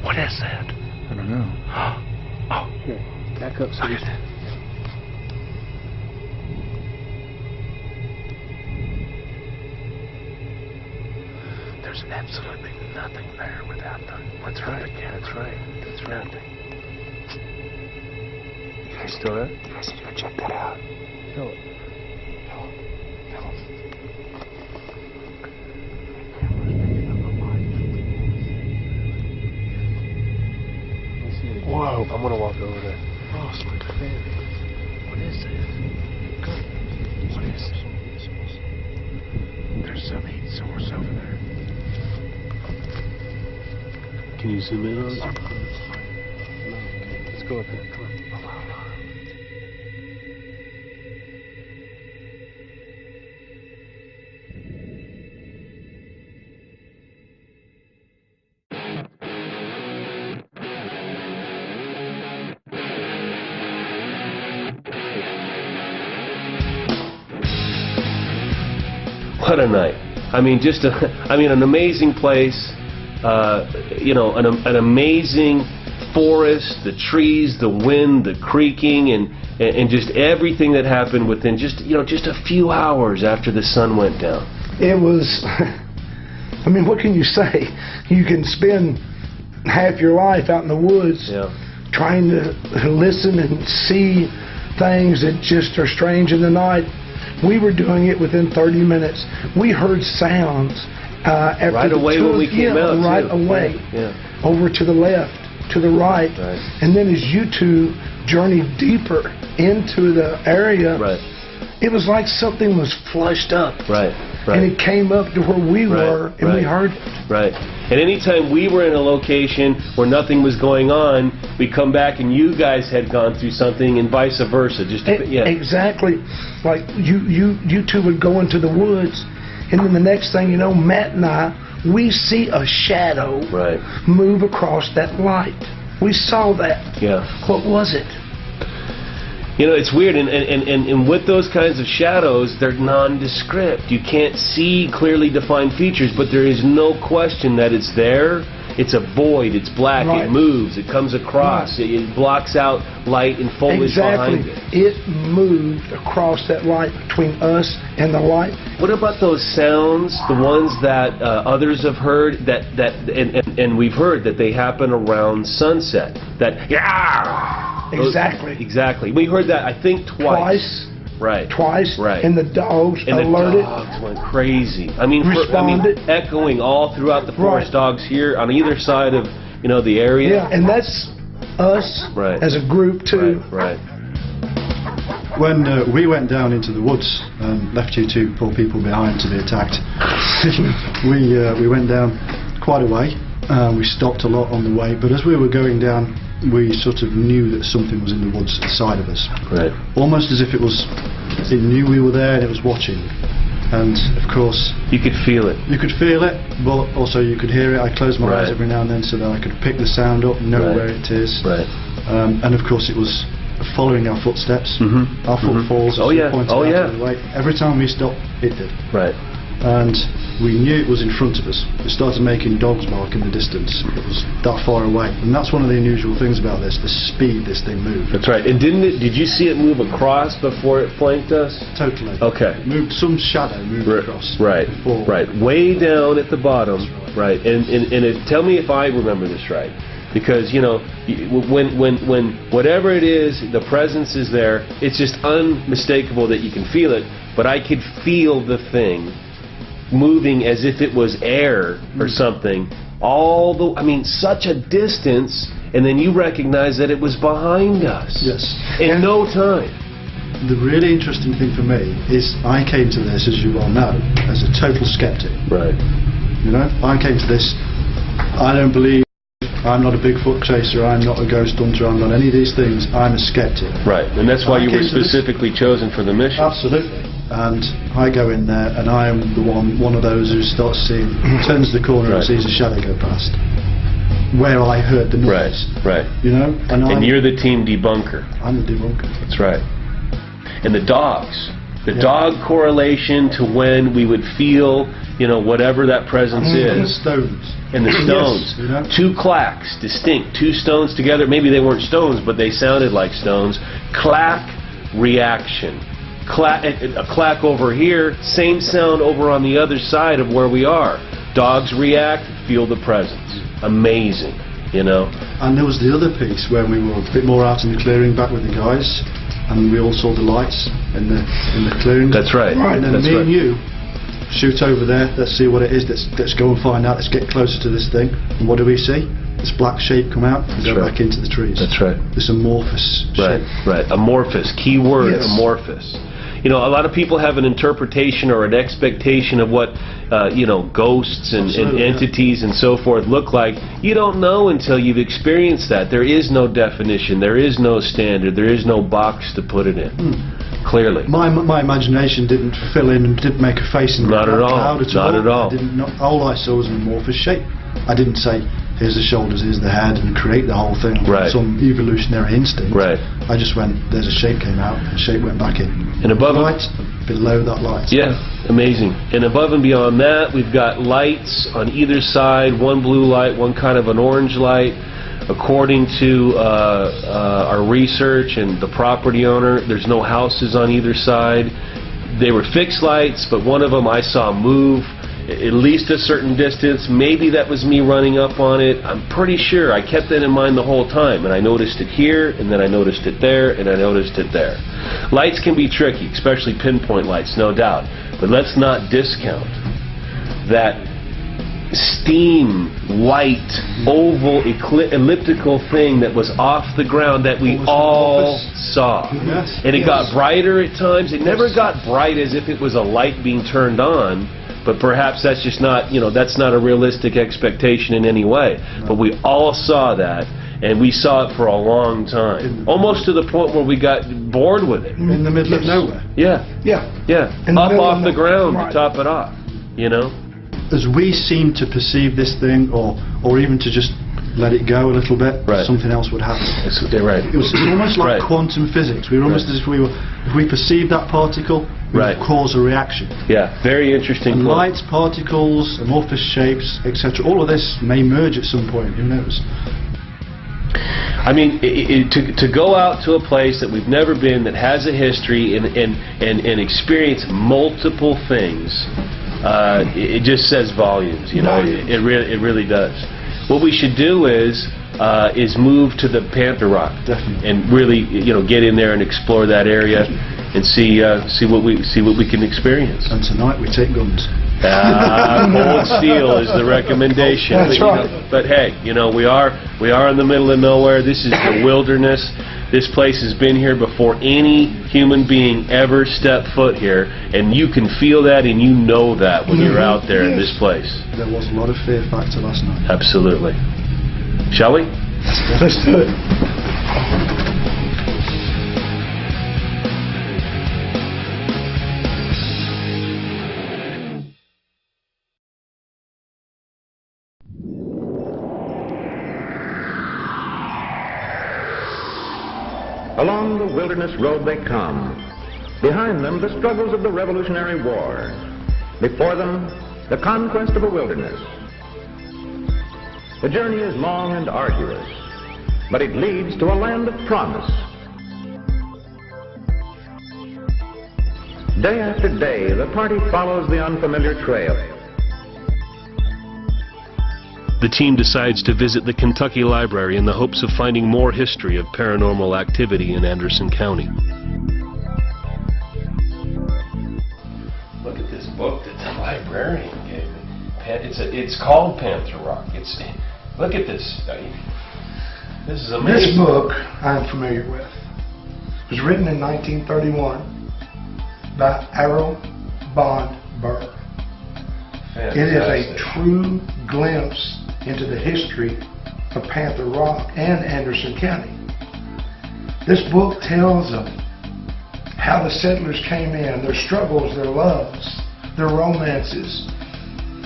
What is that? I don't know. Oh, Here, back up so look we at that. There's absolutely nothing there without the That's right. the camera. That's right. That's right. Nothing. You guys still there? You guys need to go check that out. No. Whoa! I'm gonna walk over there. Oh, it's like a fairy. What is this? What is it? There's some heat source over there. Can you zoom in on it? Let's go up there. Come on. What a night! I mean, an amazing place. You know, an amazing forest, the trees, the wind, the creaking, and just everything that happened within just a few hours after the sun went down. It was, I mean, what can you say? You can spend half your life out in the woods trying to listen and see things that just are strange in the night. We were doing it within 30 minutes. We heard sounds after right away when we came out. Right away. Yeah. Over to the left, to the right. And then as you two journeyed deeper into the area, it was like something was flushed up. And it came up to where we were, and we heard it. And anytime we were in a location where nothing was going on, we come back and you guys had gone through something, and vice versa. Exactly. Like you two would go into the woods, and then the next thing you know, Matt and I, we see a shadow move across that light. We saw that. Yeah. What was it? You know, it's weird, and with those kinds of shadows, they're nondescript. You can't see clearly defined features, but there is no question that it's there. It's a void. It's black. It moves. It comes across. It blocks out light and foliage behind it. It moved across that light between us and the light. What about those sounds, the ones that others have heard, and we've heard that they happen around sunset? Exactly. We heard that, I think, twice. Twice. And the dogs alerted. The dogs went crazy. I mean, echoing all throughout the forest. Dogs here on either side of the area. Yeah, and that's us as a group too. When we went down into the woods and left you two poor people behind to be attacked, we went down quite a way. We stopped a lot on the way, but as we were going down, we sort of knew that something was in the woods beside of us. Almost as if it knew we were there and it was watching. And of course, you could feel it. You could feel it, but also you could hear it. I closed my eyes every now and then so that I could pick the sound up, know where it is. And of course, it was following our footsteps, our footfalls. Every time we stopped, it did. And we knew it was in front of us. It started making dogs bark in the distance. It was that far away. And that's one of the unusual things about this, the speed this thing moved. That's right. And did you see it move across before it flanked us? Totally. Okay. It moved, some shadow moved across. Way down at the bottom. Tell me if I remember this right. Because, when whatever it is, the presence is there, it's just unmistakable that you can feel it, but I could feel the thing moving as if it was air or something, such a distance, and then you recognize that it was behind us. In no time. The really interesting thing for me is I came to this, as you well know, as a total skeptic. I came to this, I don't believe, I'm not a Bigfoot chaser, I'm not a ghost hunter, I'm not any of these things, I'm a skeptic. And that's why you were specifically chosen for the mission. Absolutely. and I go in there, and I am the one of those who starts seeing, turns the corner and sees a shadow go past, where I heard the noise. Right. You know, and you're the team debunker. I'm the debunker. That's right. And the dogs. The dog correlation to when we would feel, you know, whatever that presence is. And the stones. And the stones. Yes, you know? Two clacks, distinct. Two stones together. Maybe they weren't stones, but they sounded like stones. Clack, reaction. A clack over here, same sound over on the other side of where we are. Dogs react, feel the presence. Amazing, you know. And there was the other piece where we were a bit more out in the clearing back with the guys, and we all saw the lights in the clearing. That's right. And then me and you shoot over there. Let's see what it is. Let's go and find out. Let's get closer to this thing. And what do we see? This black shape come out and go back into the trees. That's right. This amorphous shape. Right. Amorphous. Key word. Amorphous. You know, a lot of people have an interpretation or an expectation of what, you know, ghosts and entities and so forth look like. You don't know until you've experienced that. There is no definition. There is no standard. There is no box to put it in. Clearly. My imagination didn't fill in and didn't make a face in the cloud at all. Not at all. All I saw was an amorphous shape. I didn't say, here's the shoulders, here's the head, and create the whole thing with some evolutionary instinct. Right. I just went, there's a shape came out, and the shape went back in. And above light, below that light. Yeah, amazing. And above and beyond that, we've got lights on either side, one blue light, one kind of an orange light. According to our research and the property owner, there's no houses on either side. They were fixed lights, but one of them I saw move at least a certain distance. Maybe that was me running up on it. I'm pretty sure. I kept that in mind the whole time, and I noticed it here, and then I noticed it there, and I noticed it there. Lights can be tricky, especially pinpoint lights, no doubt. But let's not discount that steam, white, oval, elliptical thing that was off the ground that we all saw. Yes. And it got brighter at times. It never got bright as if it was a light being turned on, but perhaps that's just not, you know, that's not a realistic expectation in any way. No. But we all saw that, and we saw it for a long time. Almost to the point where we got bored with it. In the middle of nowhere. Yeah. Up off the ground to top it off, you know? As we seem to perceive this thing, or even to just let it go a little bit, something else would happen. Right. It was almost like quantum physics. We were almost as if if we perceived that particle, we would cause a reaction. Yeah, very interesting. And lights, particles, amorphous shapes, etc. All of this may merge at some point. Who knows? I mean, to go out to a place that we've never been, that has a history, and experience multiple things. It just says volumes, you know. It really does. What we should do is move to the Panther Rock, and really, you know, get in there and explore that area, and see what we can experience. And tonight we take guns. Cold steel is the recommendation. That's right. But hey, you know, we are in the middle of nowhere. This is the wilderness. This place has been here before any human being ever stepped foot here, and you can feel that and you know that when you're out there in this place. There was a lot of fear factor last night. Absolutely. Shall we? Let's do it. Along the wilderness road they come. Behind them, the struggles of the Revolutionary War. Before them, the conquest of a wilderness. The journey is long and arduous, but it leads to a land of promise. Day after day, the party follows the unfamiliar trail. The team decides to visit the Kentucky Library in the hopes of finding more history of paranormal activity in Anderson County. Look at this book that the librarian gave me. It's called Panther Rock. Look at this. This is amazing. This book I'm familiar with. It was written in 1931 by Errol Bond Burr. Fantastic. It is a true glimpse into the history of Panther Rock and Anderson County. This book tells of how the settlers came in, their struggles, their loves, their romances.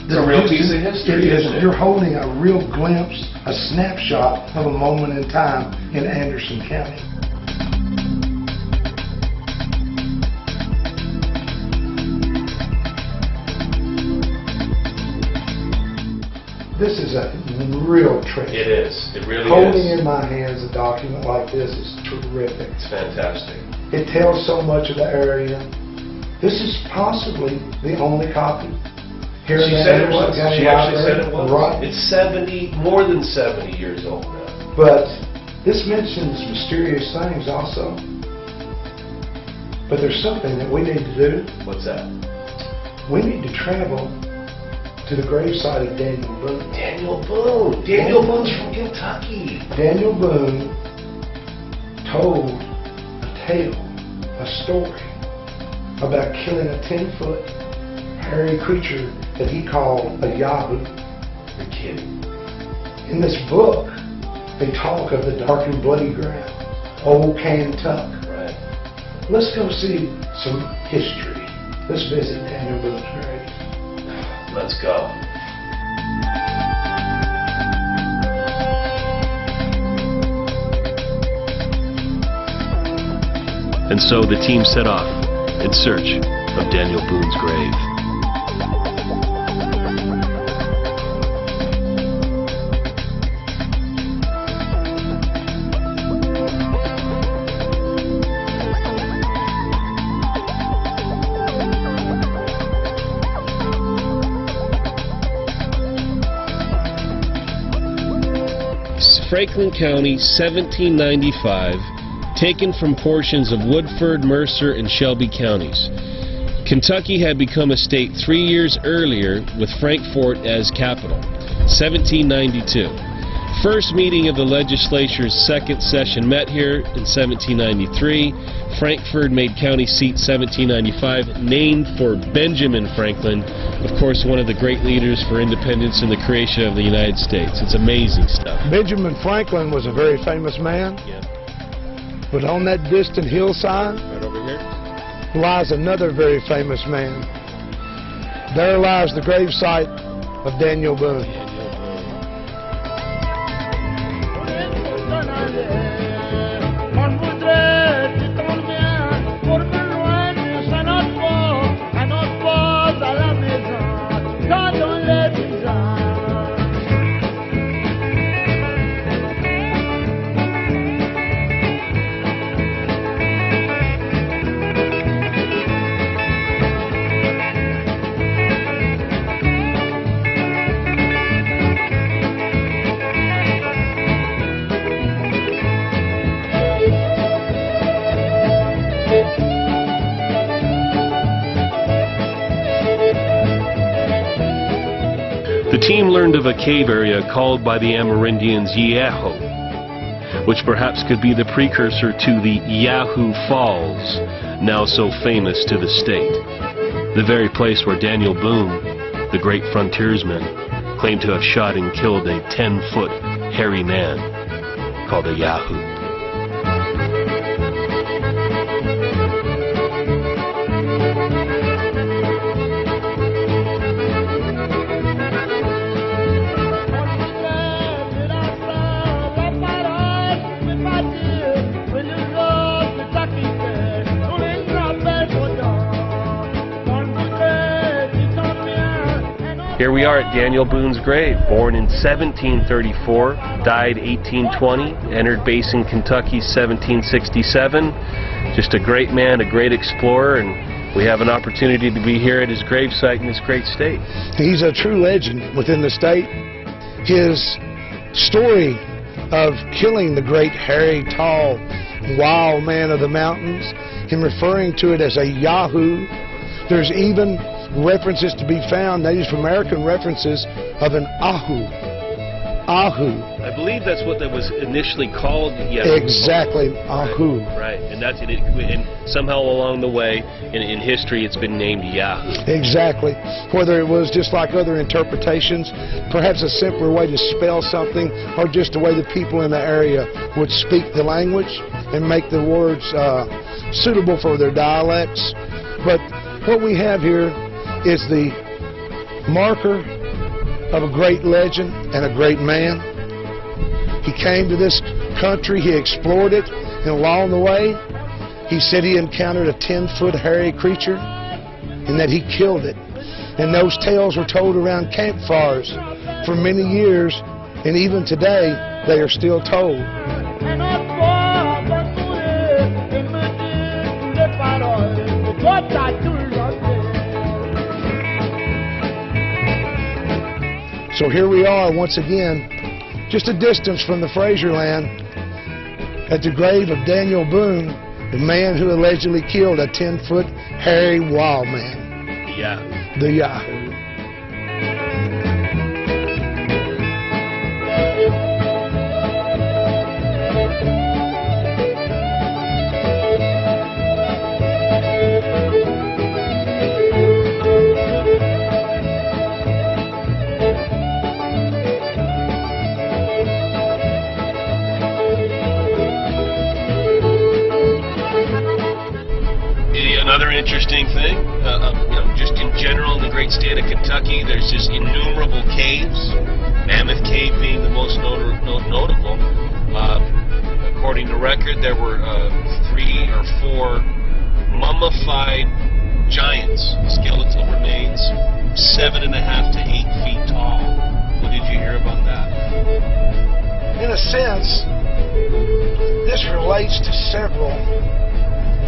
It's a real piece of history, isn't it? You're holding a real glimpse, a snapshot of a moment in time in Anderson County. This is a real treasure. It is. It really Holding is. in my hands a document like this is terrific. It's fantastic. It tells so much of the area. This is possibly the only copy. Here She in said it Anderson was. County She actually said Library. it was. Right. It's more than 70 years old now. But this mentions mysterious things also. But there's something that we need to do. What's that? We need to travel to the gravesite of Daniel Boone. Daniel Boone. Daniel Boone's from Kentucky. Daniel Boone told a tale, a story, about killing a 10-foot hairy creature that he called a Yahoo. You're kidding. In this book, they talk of the dark and bloody ground, old Kentucky. Right. Let's go see some history. Let's visit Daniel Boone's grave. Let's go. And so the team set off in search of Daniel Boone's grave. Franklin County, 1795, taken from portions of Woodford, Mercer, and Shelby counties. Kentucky had become a state 3 years earlier with Frankfort as capital, 1792. First meeting of the legislature's second session met here in 1793. Frankfort made county seat 1795, named for Benjamin Franklin, of course one of the great leaders for independence and the creation of the United States. It's amazing stuff. Benjamin Franklin was a very famous man. Yeah. But on that distant hillside Right over here. lies another very famous man. There lies the gravesite of Daniel Boone. The team learned of a cave area called by the Amerindians Yahoo, which perhaps could be the precursor to the Yahoo Falls, now so famous to the state. The very place where Daniel Boone, the great frontiersman, claimed to have shot and killed a 10-foot hairy man called a Yahoo. Here we are at Daniel Boone's grave, born in 1734, died 1820, entered base in Kentucky 1767. Just a great man, a great explorer, and we have an opportunity to be here at his gravesite in this great state. He's a true legend within the state. His story of killing the great, hairy, tall, wild man of the mountains, him referring to it as a Yahoo. There's even references to be found, Native American references of an Ahu. Ahu. I believe that's what that was initially called. Yahoo. Exactly, Ahu. Right, and that's it. And somehow along the way, in history, it's been named Yahoo. Exactly. Whether it was just like other interpretations, perhaps a simpler way to spell something, or just the way the people in the area would speak the language and make the words suitable for their dialects. But what we have here is the marker of a great legend and a great man. He came to this country, he explored it, and along the way, he said he encountered a 10-foot hairy creature and that he killed it. And those tales were told around campfires for many years, and even today, they are still told. So here we are once again, just a distance from the Frazier land, at the grave of Daniel Boone, the man who allegedly killed a 10-foot hairy wild man. Yeah. The Yahoo. Another interesting thing, just in general in the great state of Kentucky, there's just innumerable caves, Mammoth Cave being the most notable. According to record, there were 3 or 4 mummified giants, skeletal remains, 7.5 to 8 feet tall. What did you hear about that? In a sense, this relates to several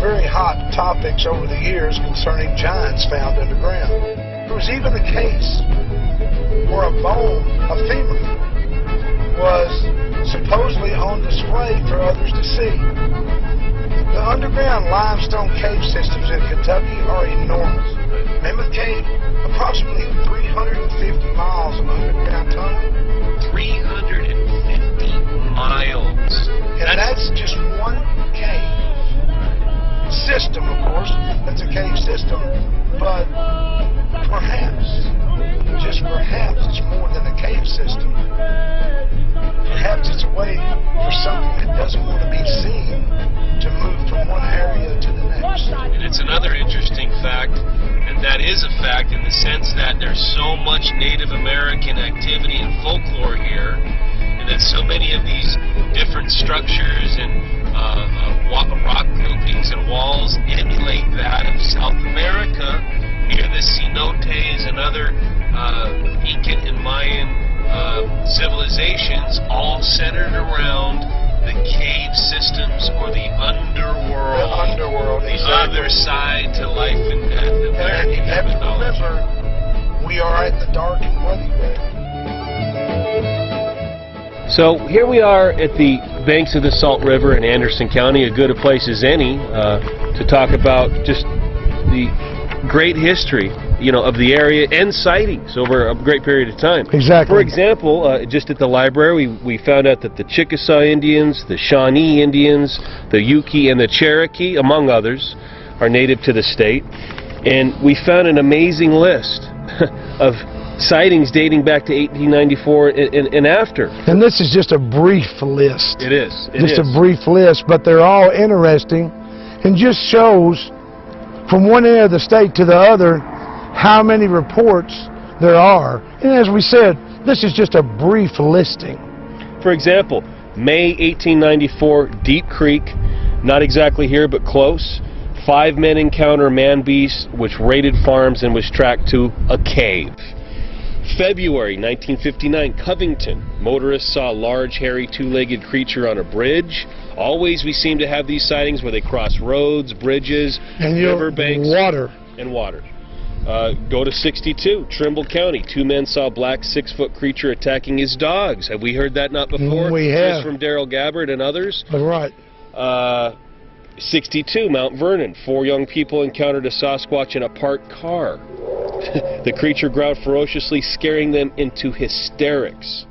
very hot topics over the years concerning giants found underground. There was even a case where a bone, a femur, was supposedly on display for others to see. The underground limestone cave systems in Kentucky are enormous. Mammoth Cave, approximately 350 miles of underground tunnel. 350 miles. And that's just one cave system, of course. That's a cave system. But perhaps, just perhaps, it's more than a cave system. Perhaps it's a way for something that doesn't want to be seen to move from one area to the next. And it's another interesting fact, and that is a fact in the sense that there's so much Native American activity and folklore here, and that so many of these different structures and rock groupings and walls emulate that of South America, near the cenotes and other Incan and Mayan civilizations, all centered around the cave systems or the underworld. The underworld, the exactly. other side to life and death. And you have to remember, we are at the dark and bloody there. So here we are at the banks of the Salt River in Anderson County, as good a place as any to talk about just the great history, of the area and sightings over a great period of time. Exactly. For example, just at the library, we found out that the Chickasaw Indians, the Shawnee Indians, the Yuki, and the Cherokee, among others, are native to the state. And we found an amazing list of sightings dating back to 1894 and after. And this is just a brief list. It is. Just a brief list, but they're all interesting and just shows from one end of the state to the other how many reports there are. And as we said, this is just a brief listing. For example, May 1894, Deep Creek, not exactly here but close. 5 men encounter man-beast which raided farms and was tracked to a cave. February 1959, Covington. Motorists saw a large, hairy, 2-legged creature on a bridge. Always we seem to have these sightings where they cross roads, bridges, and riverbanks. Water. Go to 62, Trimble County. 2 men saw a black 6-foot creature attacking his dogs. Have we heard that not before? We have. This from Daryl Gabbard and others. Right. 62, Mount Vernon. 4 young people encountered a Sasquatch in a parked car. The creature growled ferociously, scaring them into hysterics.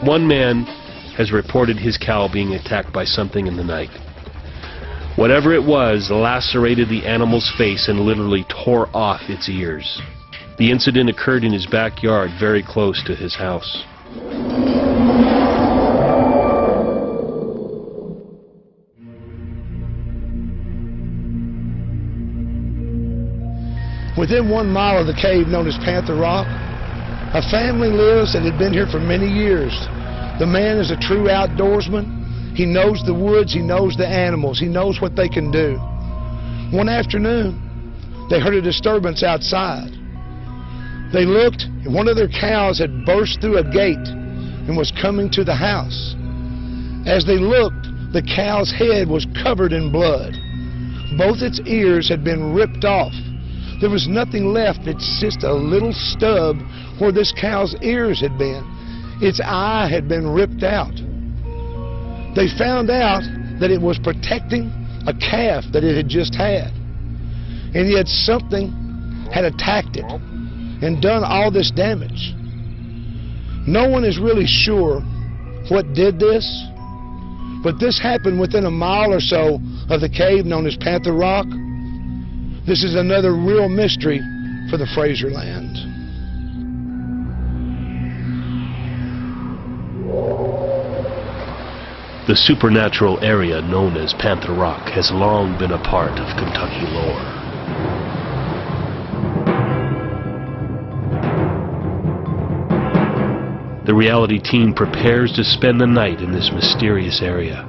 One man has reported his cow being attacked by something in the night. Whatever it was lacerated the animal's face and literally tore off its ears. The incident occurred in his backyard, very close to his house. Within 1 mile of the cave known as Panther Rock, a family lives that had been here for many years. The man is a true outdoorsman. He knows the woods, he knows the animals, he knows what they can do. One afternoon, they heard a disturbance outside. They looked, and one of their cows had burst through a gate and was coming to the house. As they looked, the cow's head was covered in blood. Both its ears had been ripped off. There was nothing left. It's just a little stub where this cow's ears had been. Its eye had been ripped out. They found out that it was protecting a calf that it had just had. And yet something had attacked it and done all this damage. No one is really sure what did this, but this happened within a mile or so of the cave known as Panther Rock. This is another real mystery for the Frazier land. The supernatural area known as Panther Rock has long been a part of Kentucky lore. The reality team prepares to spend the night in this mysterious area.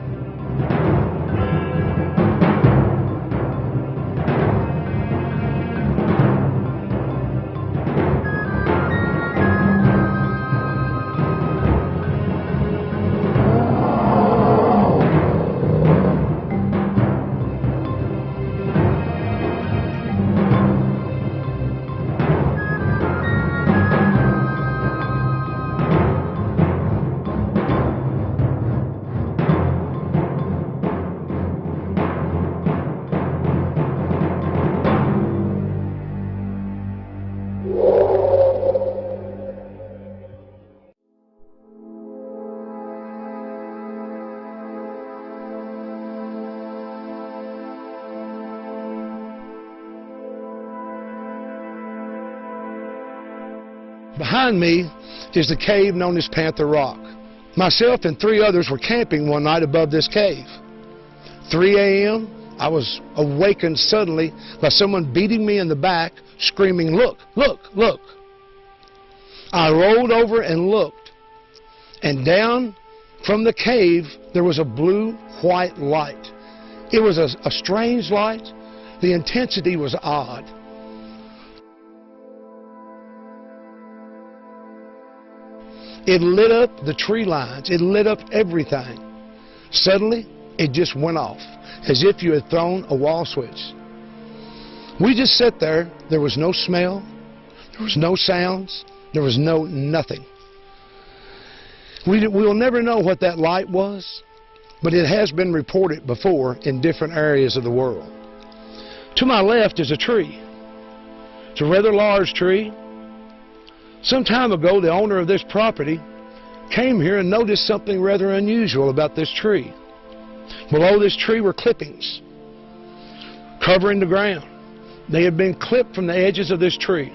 Behind me is the cave known as Panther Rock. Myself and 3 others were camping one night above this cave. 3 a.m., I was awakened suddenly by someone beating me in the back, screaming, "Look, look, look." I rolled over and looked, and down from the cave there was a blue-white light. It was a strange light. The intensity was odd. It lit up the tree lines. It lit up everything. Suddenly, it just went off, as if you had thrown a wall switch. We just sat there. There was no smell. There was no sounds. There was nothing. We'll never know what that light was, but it has been reported before in different areas of the world. To my left is a tree. It's a rather large tree. Some time ago, the owner of this property came here and noticed something rather unusual about this tree. Below this tree were clippings covering the ground. They had been clipped from the edges of this tree.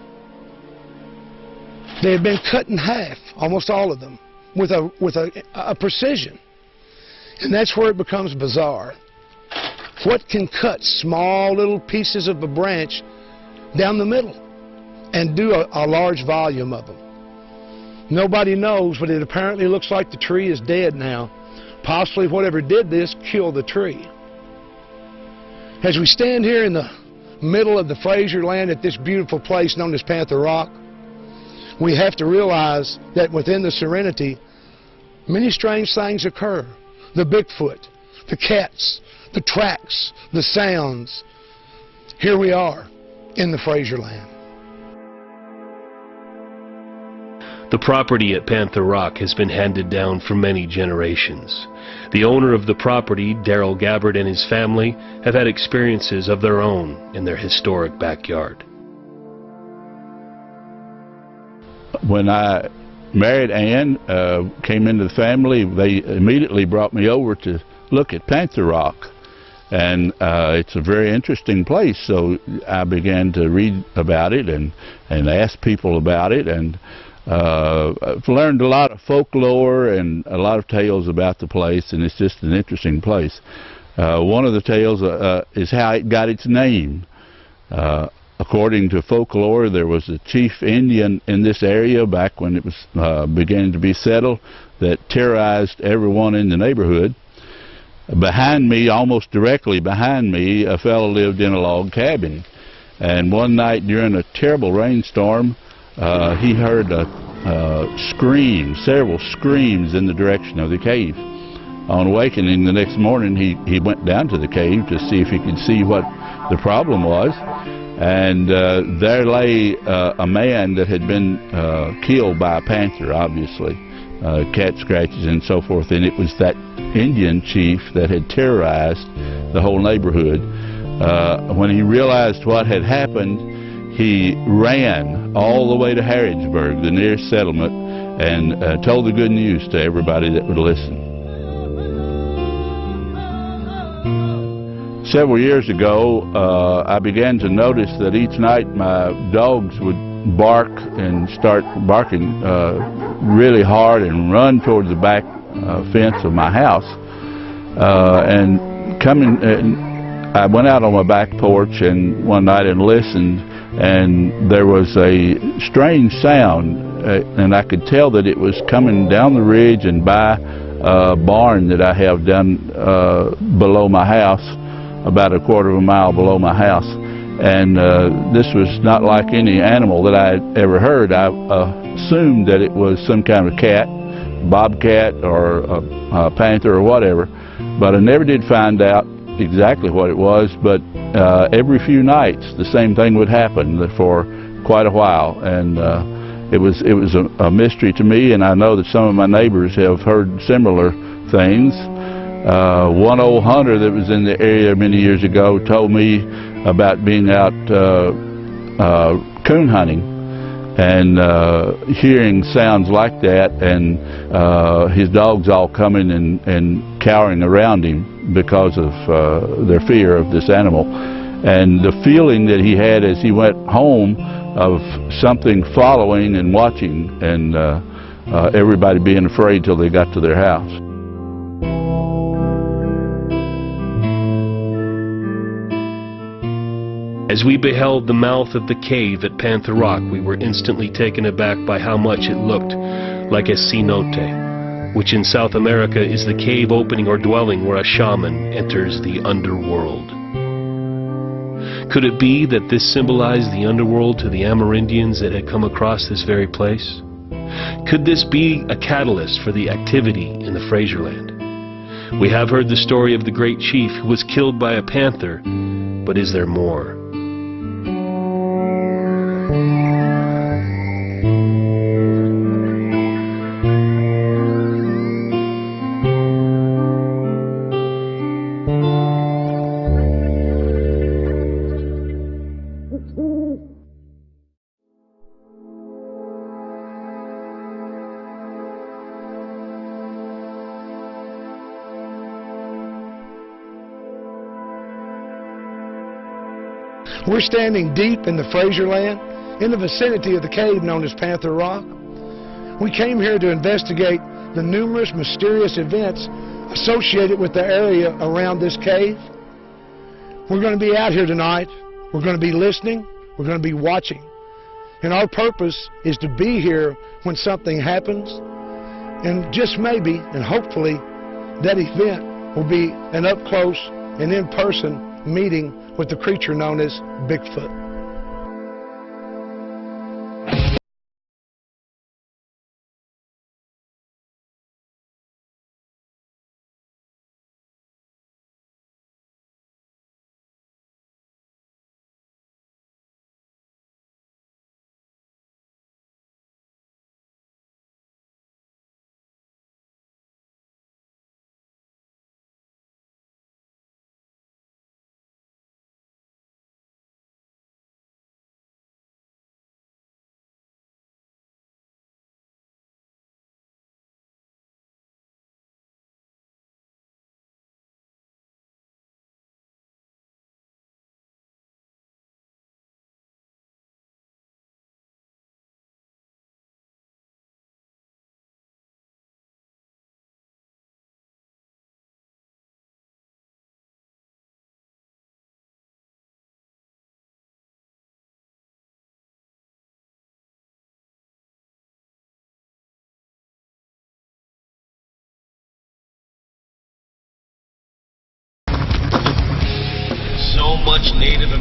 They had been cut in half, almost all of them, with a precision. And that's where it becomes bizarre. What can cut small little pieces of a branch down the middle and do a large volume of them? Nobody knows, but it apparently looks like the tree is dead now. Possibly whatever did this killed the tree. As we stand here in the middle of the Frazier land at this beautiful place known as Panther Rock, we have to realize that within the serenity, many strange things occur. The Bigfoot, the cats, the tracks, the sounds. Here we are in the Frazier land. The property at Panther Rock has been handed down for many generations. The owner of the property, Daryl Gabbard, and his family have had experiences of their own in their historic backyard. When I married Ann, came into the family, they immediately brought me over to look at Panther Rock. And it's a very interesting place, so I began to read about it and ask people about it, and I've learned a lot of folklore and a lot of tales about the place, and it's just an interesting place. One of the tales is how it got its name. According to folklore, there was a chief Indian in this area back when it was beginning to be settled that terrorized everyone in the neighborhood. Behind me, almost directly behind me, a fellow lived in a log cabin. And one night during a terrible rainstorm, he heard several screams in the direction of the cave. On awakening the next morning, he went down to the cave to see if he could see what the problem was. And there lay a man that had been killed by a panther, obviously, cat scratches and so forth. And it was that Indian chief that had terrorized the whole neighborhood. When he realized what had happened, he ran all the way to Harrodsburg, the nearest settlement, and told the good news to everybody that would listen. Several years ago, I began to notice that each night my dogs would bark and start barking really hard and run towards the back fence of my house. I went out on my back porch and one night and listened, and there was a strange sound, and I could tell that it was coming down the ridge and by a barn that I have down below my house, about a quarter of a mile below my house. And this was not like any animal that I had ever heard. I assumed that it was some kind of cat, bobcat or a panther or whatever, but I never did find out exactly what it was. But every few nights the same thing would happen for quite a while, and it was a mystery to me, and I know that some of my neighbors have heard similar things. One old hunter that was in the area many years ago told me about being out coon hunting and hearing sounds like that, and his dogs all coming and cowering around him because of their fear of this animal. And the feeling that he had as he went home of something following and watching, and everybody being afraid till they got to their house. As we beheld the mouth of the cave at Panther Rock, we were instantly taken aback by how much it looked like a cenote, which in South America is the cave opening or dwelling where a shaman enters the underworld. Could it be that this symbolized the underworld to the Amerindians that had come across this very place? Could this be a catalyst for the activity in the Frazier land? We have heard the story of the great chief who was killed by a panther, but is there more? We're standing deep in the Frazier land, in the vicinity of the cave known as Panther Rock. We came here to investigate the numerous mysterious events associated with the area around this cave. We're going to be out here tonight. We're going to be listening. We're going to be watching. And our purpose is to be here when something happens. And just maybe, and hopefully, that event will be an up-close and in-person meeting with the creature known as Bigfoot.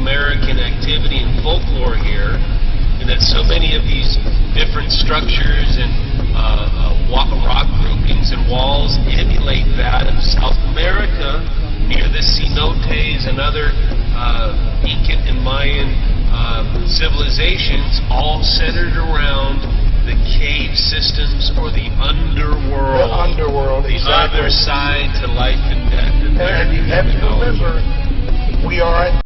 American activity and folklore here, and that so many of these different structures and rock groupings and walls emulate that of South America near the cenotes and other Incan and Mayan civilizations, all centered around the cave systems or the underworld. The underworld, the exactly. other side to life and death. And you have to remember, we are at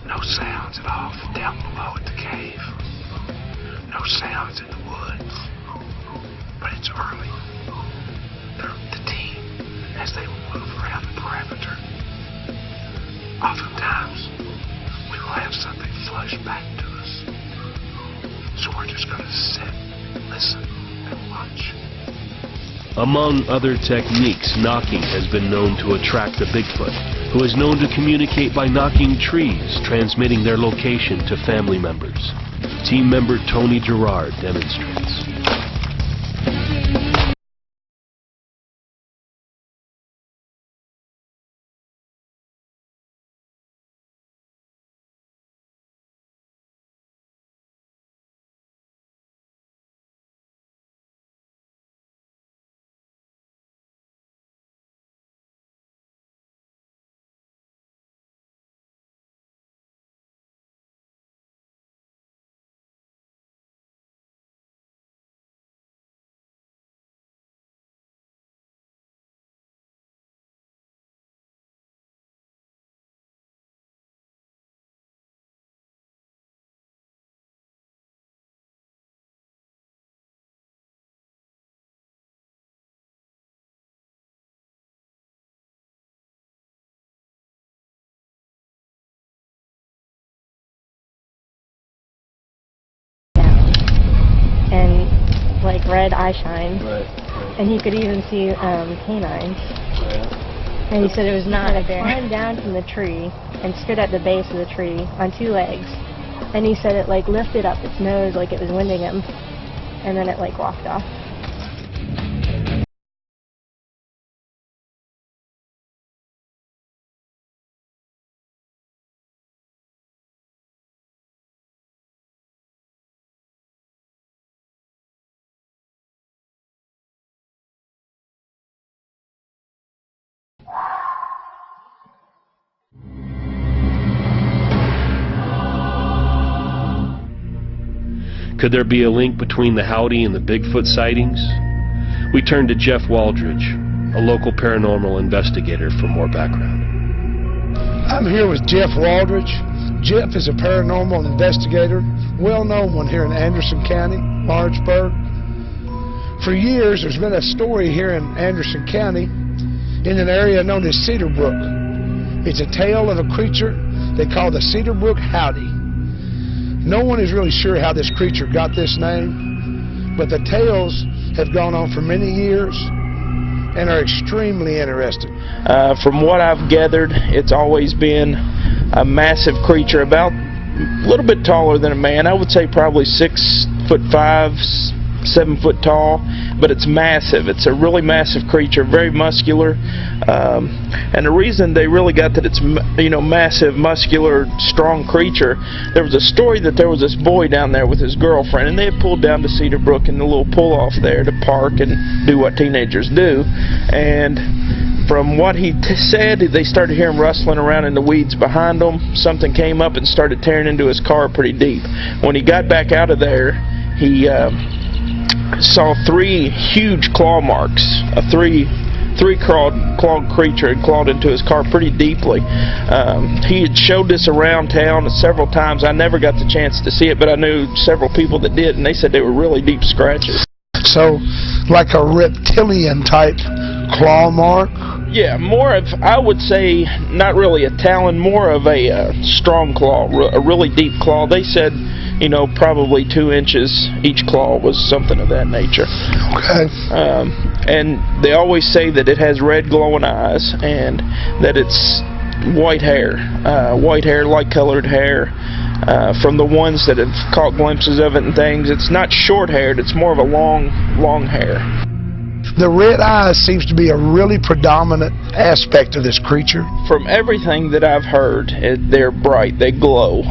no sounds at all from down below at the cave. No sounds in the woods. But it's early. The team, as they will move around the perimeter, oftentimes we will have something flush back to us. So we're just going to sit, listen, and watch. Among other techniques, knocking has been known to attract the Bigfoot, who is known to communicate by knocking trees, transmitting their location to family members. Team member Tony Gerard demonstrates. And like red eye shine. Right. And he could even see canines. And he said it was not a bear. He climbed down from the tree and stood at the base of the tree on two legs. And he said it like lifted up its nose like it was winding him. And then it like walked off. Could there be a link between the howdy and the Bigfoot sightings? We turn to Jeff Waldridge, a local paranormal investigator, for more background. I'm here with Jeff Waldridge. Jeff is a paranormal investigator, well-known one here in Anderson County, Lawrenceburg. For years, there's been a story here in Anderson County in an area known as Cedarbrook. It's a tale of a creature they call the Cedarbrook howdy. No one is really sure how this creature got this name, but the tales have gone on for many years and are extremely interesting. From what I've gathered, it's always been a massive creature, about a little bit taller than a man. I would say probably 6'5", 7 foot tall, but it's massive. It's a really massive creature, very muscular, and the reason they really got that it's, you know, massive, muscular, strong creature, there was a story that there was this boy down there with his girlfriend, and they had pulled down to Cedarbrook in the little pull-off there to park and do what teenagers do, and from what he said, they started hearing rustling around in the weeds behind them. Something came up and started tearing into his car pretty deep. When he got back out of there, he saw 3 huge claw marks. A three-clawed creature had clawed into his car pretty deeply. He had showed this around town several times. I never got the chance to see it, but I knew several people that did, and they said they were really deep scratches. So, like a reptilian type claw mark? Yeah, more of, I would say, not really a talon, more of a strong claw, a really deep claw. They said, you know, probably 2 inches each claw was something of that nature. Okay. And they always say that it has red glowing eyes and that it's white hair, light-colored hair. From the ones that have caught glimpses of it and things, it's not short-haired, it's more of a long hair. The red eyes seems to be a really predominant aspect of this creature. From everything that I've heard, they're bright, they glow.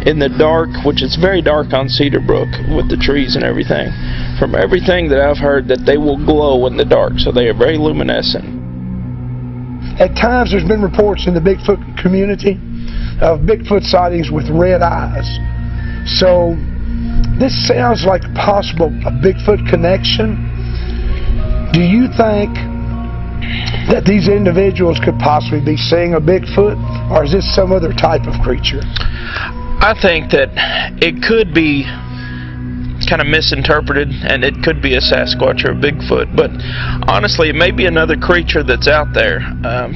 In the dark, which is very dark on Cedarbrook with the trees and everything, from everything that I've heard, that they will glow in the dark, so they are very luminescent. At times there's been reports in the Bigfoot community of Bigfoot sightings with red eyes. So this sounds like possible a Bigfoot connection. Do you think that these individuals could possibly be seeing a Bigfoot, or is this some other type of creature? I think that it could be kind of misinterpreted, and it could be a Sasquatch or a Bigfoot, but honestly it may be another creature that's out there.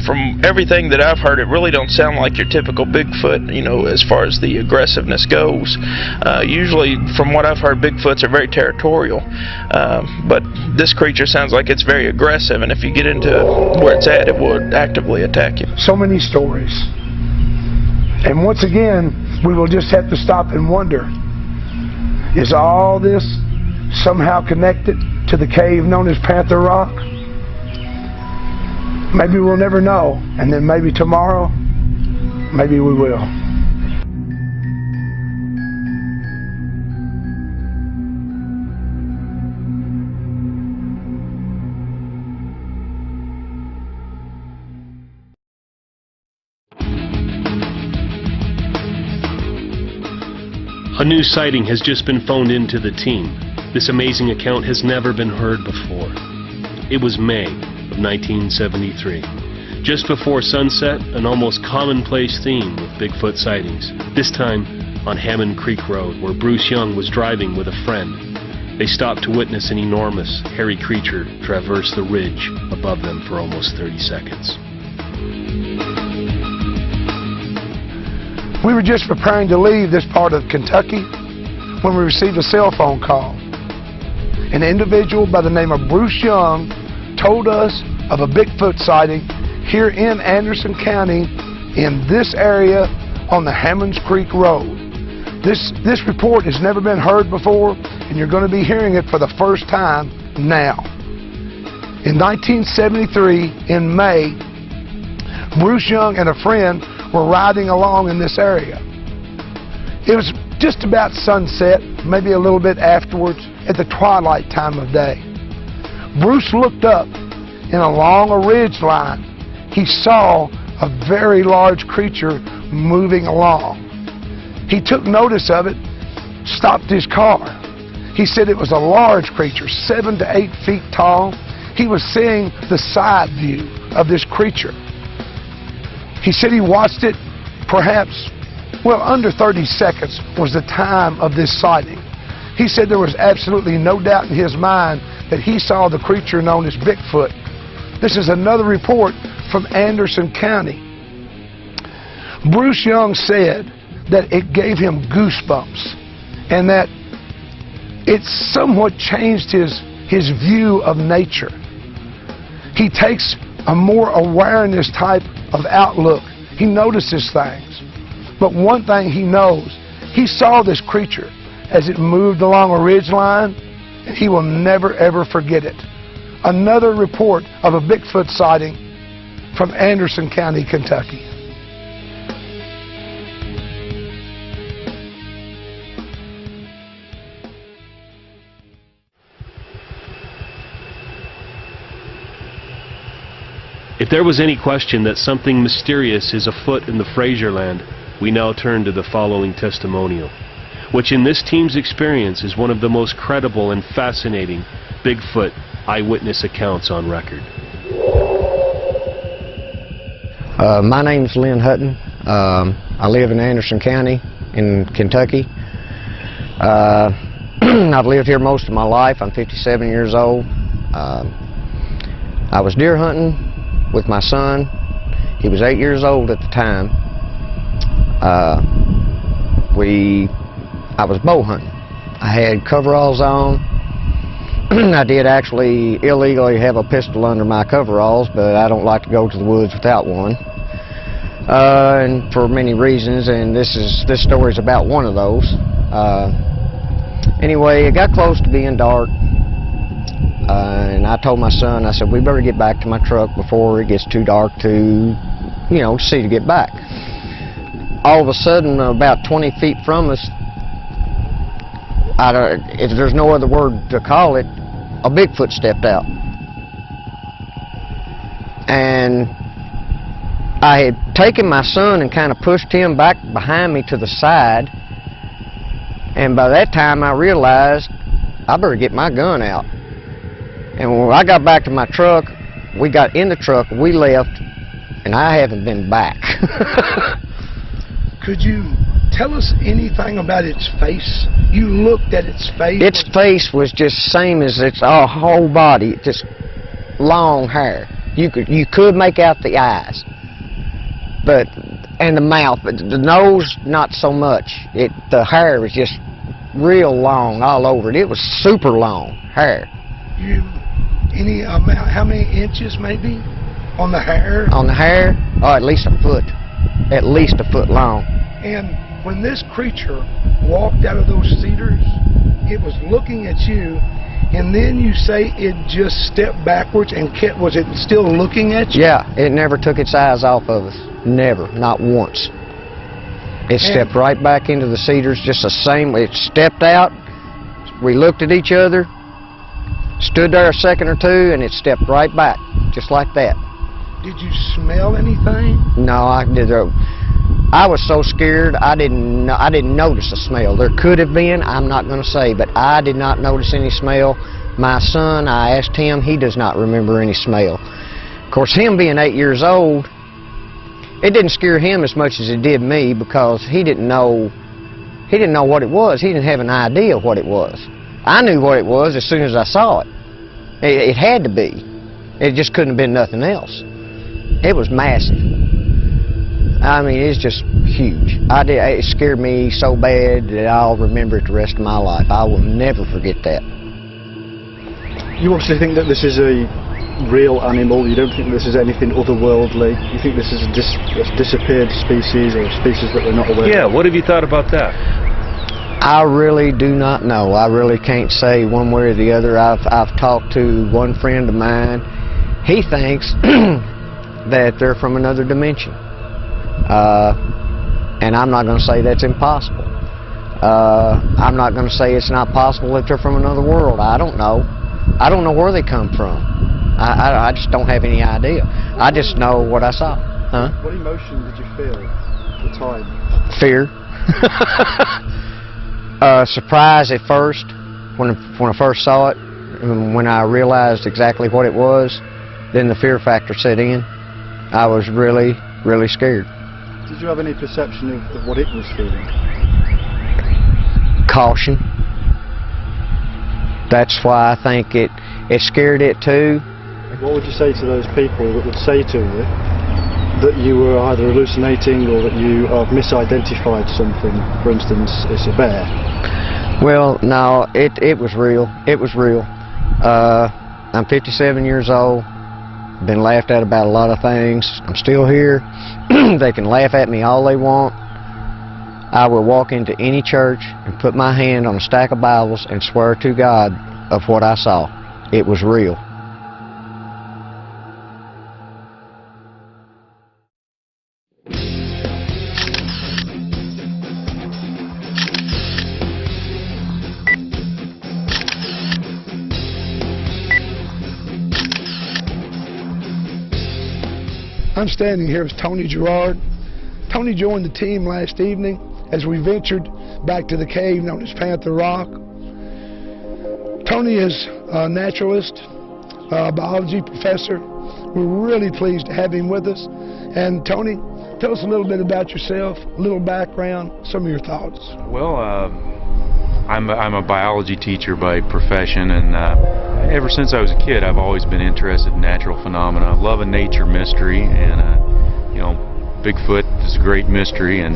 From everything that I've heard, it really don't sound like your typical Bigfoot, you know, as far as the aggressiveness goes. Usually, from what I've heard, Bigfoots are very territorial, but this creature sounds like it's very aggressive, and if you get into where it's at, it would actively attack you. So many stories, and once again we will just have to stop and wonder, is all this somehow connected to the cave known as Panther Rock? Maybe we'll never know, and then maybe tomorrow, maybe we will. A new sighting has just been phoned in to the team. This amazing account has never been heard before. It was May of 1973. Just before sunset, an almost commonplace theme with Bigfoot sightings. This time on Hammond Creek Road, where Bruce Young was driving with a friend. They stopped to witness an enormous, hairy creature traverse the ridge above them for almost 30 seconds. We were just preparing to leave this part of Kentucky when we received a cell phone call. An individual by the name of Bruce Young told us of a Bigfoot sighting here in Anderson County in this area on the Hammonds Creek Road. This report has never been heard before, and you're going to be hearing it for the first time now. In 1973, in May, Bruce Young and a friend were riding along in this area. It was just about sunset, maybe a little bit afterwards, at the twilight time of day. Bruce looked up, and along a ridge line, he saw a very large creature moving along. He took notice of it, stopped his car. He said it was a large creature, 7 to 8 feet tall. He was seeing the side view of this creature. He said he watched it perhaps, well, under 30 seconds was the time of this sighting. He said there was absolutely no doubt in his mind that he saw the creature known as Bigfoot. This is another report from Anderson County. Bruce Young said that it gave him goosebumps and that it somewhat changed his view of nature. He takes a more awareness type of outlook. He notices things. But one thing he knows, he saw this creature as it moved along a ridge line, He will never, ever forget it. Another report of a Bigfoot sighting from Anderson County, Kentucky. If there was any question that something mysterious is afoot in the Frazier land, we now turn to the following testimonial, which in this team's experience is one of the most credible and fascinating Bigfoot eyewitness accounts on record. My name's Lynn Hutton. I live in Anderson County in Kentucky. I've lived here most of my life. I'm 57 years old. I was deer hunting with my son. He was 8 years old at the time. I was bow hunting. I had coveralls on. I did actually illegally have a pistol under my coveralls, but I don't like to go to the woods without one. And for many reasons, and this story's about one of those. Anyway, it got close to being dark, and I told my son, I said, we better get back to my truck before it gets too dark to, you know, see to get back. All of a sudden, about 20 feet from us, if there's no other word to call it, a Bigfoot stepped out. And I had taken my son and kind of pushed him back behind me to the side. And by that time, I realized I better get my gun out. And when I got back to my truck, we got in the truck, we left, and I haven't been back. Could you tell us anything about its face? You looked at its face. Its face was just same as its whole body, just long hair. You could make out the eyes, and the mouth, but the nose not so much. The hair was just real long all over it. It was super long hair. How many inches maybe on the hair? On the hair, at least a foot. At least a foot long. And when this creature walked out of those cedars, it was looking at you, and then you say it just stepped backwards and kept, was it still looking at you? Yeah, it never took its eyes off of us. Never, not once. It stepped right back into the cedars, just the same. It stepped out, we looked at each other, stood there a second or two, and it stepped right back, just like that. Did you smell anything? No, I was so scared I didn't notice a smell. There could have been, I'm not going to say, but I did not notice any smell. My son, I asked him, he does not remember any smell. Of course, him being 8 years old, it didn't scare him as much as it did me, because he didn't know what it was. He didn't have an idea what it was. I knew what it was as soon as I saw it. It had to be. It just couldn't have been nothing else. It was massive. I mean, it's just huge. It scared me so bad that I'll remember it the rest of my life. I will never forget that. You obviously think that this is a real animal. You don't think this is anything otherworldly. You think this is a disappeared species, or a species that we're not aware of. Yeah, what have you thought about that? I really do not know. I really can't say one way or the other. I've talked to one friend of mine. He thinks that they're from another dimension. And I'm not going to say that's impossible. I'm not going to say it's not possible that they're from another world. I don't know. I don't know where they come from. I just don't have any idea. I just know what I saw. Huh? What emotion did you feel at the time? Fear. Surprise at first, when I first saw it, and when I realized exactly what it was, then the fear factor set in. I was really, really scared. Did you have any perception of what it was feeling? Caution. That's why I think it scared it too. What would you say to those people that would say to you that you were either hallucinating or that you have misidentified something? For instance, it's a bear. Well, no, it was real. It was real. I'm 57 years old. Been laughed at about a lot of things. I'm still here. They can laugh at me all they want. I will walk into any church and put my hand on a stack of Bibles and swear to God of what I saw. It was real. I'm standing here with Tony Gerard. Tony joined the team last evening as we ventured back to the cave known as Panther Rock. Tony is a naturalist, a biology professor. We're really pleased to have him with us. And Tony, tell us a little bit about yourself, a little background, some of your thoughts. Well, I'm a biology teacher by profession, and ever since I was a kid, I've always been interested in natural phenomena. I love a nature mystery, and you know, Bigfoot is a great mystery, and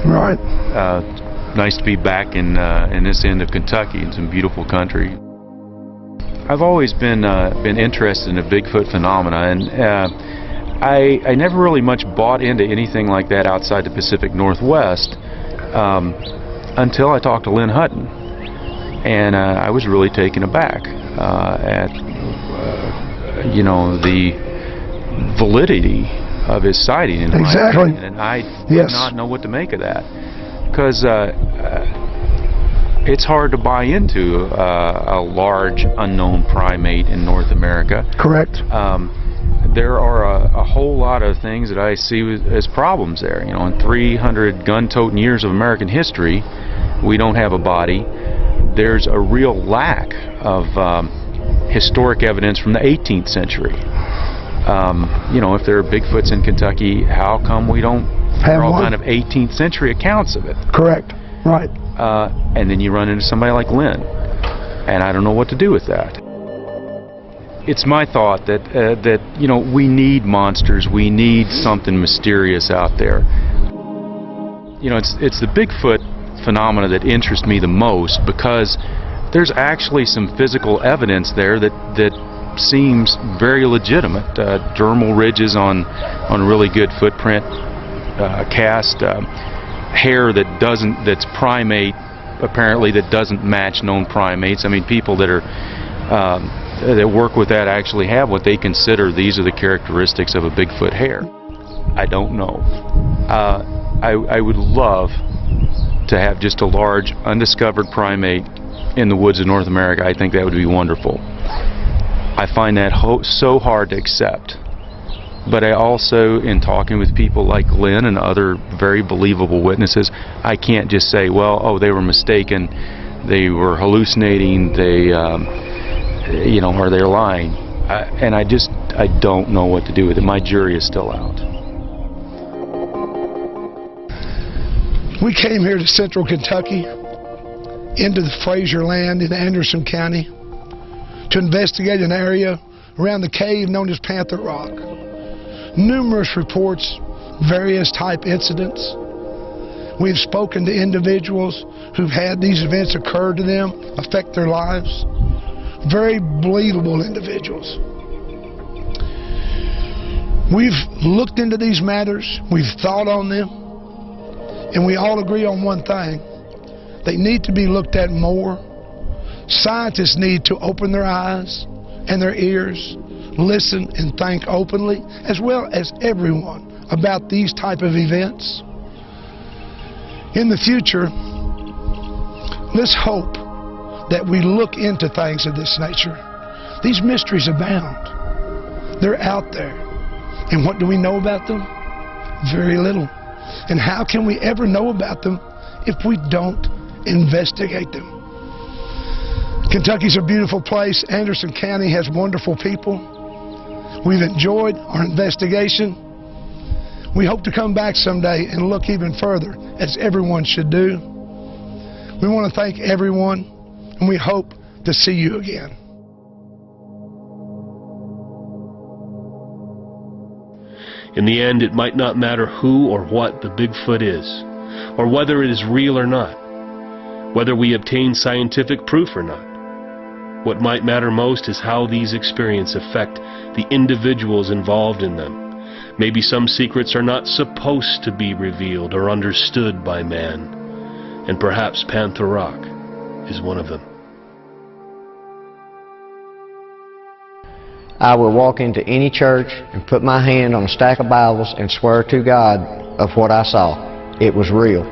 nice to be back in this end of Kentucky, in some beautiful country. I've always been interested in the Bigfoot phenomena, and I never really much bought into anything like that outside the Pacific Northwest until I talked to Lynn Hutton, and I was really taken aback at you know, the validity of his sighting, in my opinion, and I did not know what to make of that, because it's hard to buy into a large unknown primate in North America. Correct. There are a whole lot of things that I see as problems there. You know, in 300 gun-toting years of American history, we don't have a body. There's a real lack of historic evidence from the 18th century. You know, if there are Bigfoots in Kentucky, how come we don't have all kind of 18th century accounts of it? Correct. Right. And then you run into somebody like Lynn, and I don't know what to do with that. It's my thought that that you know, we need monsters. We need something mysterious out there. You know, it's the Bigfoot phenomena that interests me the most, because there's actually some physical evidence there that seems very legitimate. Dermal ridges on really good footprint cast, hair that's primate, apparently, that doesn't match known primates. I mean, people that are that work with that actually have what they consider these are the characteristics of a Bigfoot hair. I don't know. I would love to have just a large undiscovered primate in the woods of North America. I think that would be wonderful. I find that so hard to accept. But I also, in talking with people like Lynn and other very believable witnesses, I can't just say, well, oh, they were mistaken, they were hallucinating, they, you know, or they're lying. And I don't know what to do with it. My jury is still out. We came here to central Kentucky, into the Frazier land in Anderson County, to investigate an area around the cave known as Panther Rock. Numerous reports, various type incidents. We've spoken to individuals who've had these events occur to them, affect their lives. Very believable individuals. We've looked into these matters, we've thought on them, and we all agree on one thing. They need to be looked at more. Scientists need to open their eyes and their ears, listen and think openly, as well as everyone, about these type of events. In the future, let's hope that we look into things of this nature. These mysteries abound. They're out there. And what do we know about them? Very little. And how can we ever know about them if we don't investigate them? Kentucky's a beautiful place. Anderson County has wonderful people. We've enjoyed our investigation. We hope to come back someday and look even further, as everyone should do. We want to thank everyone, and we hope to see you again. In the end, it might not matter who or what the Bigfoot is, or whether it is real or not, whether we obtain scientific proof or not. What might matter most is how these experiences affect the individuals involved in them. Maybe some secrets are not supposed to be revealed or understood by man, and perhaps Panther Rock is one of them. I will walk into any church and put my hand on a stack of Bibles and swear to God of what I saw. It was real.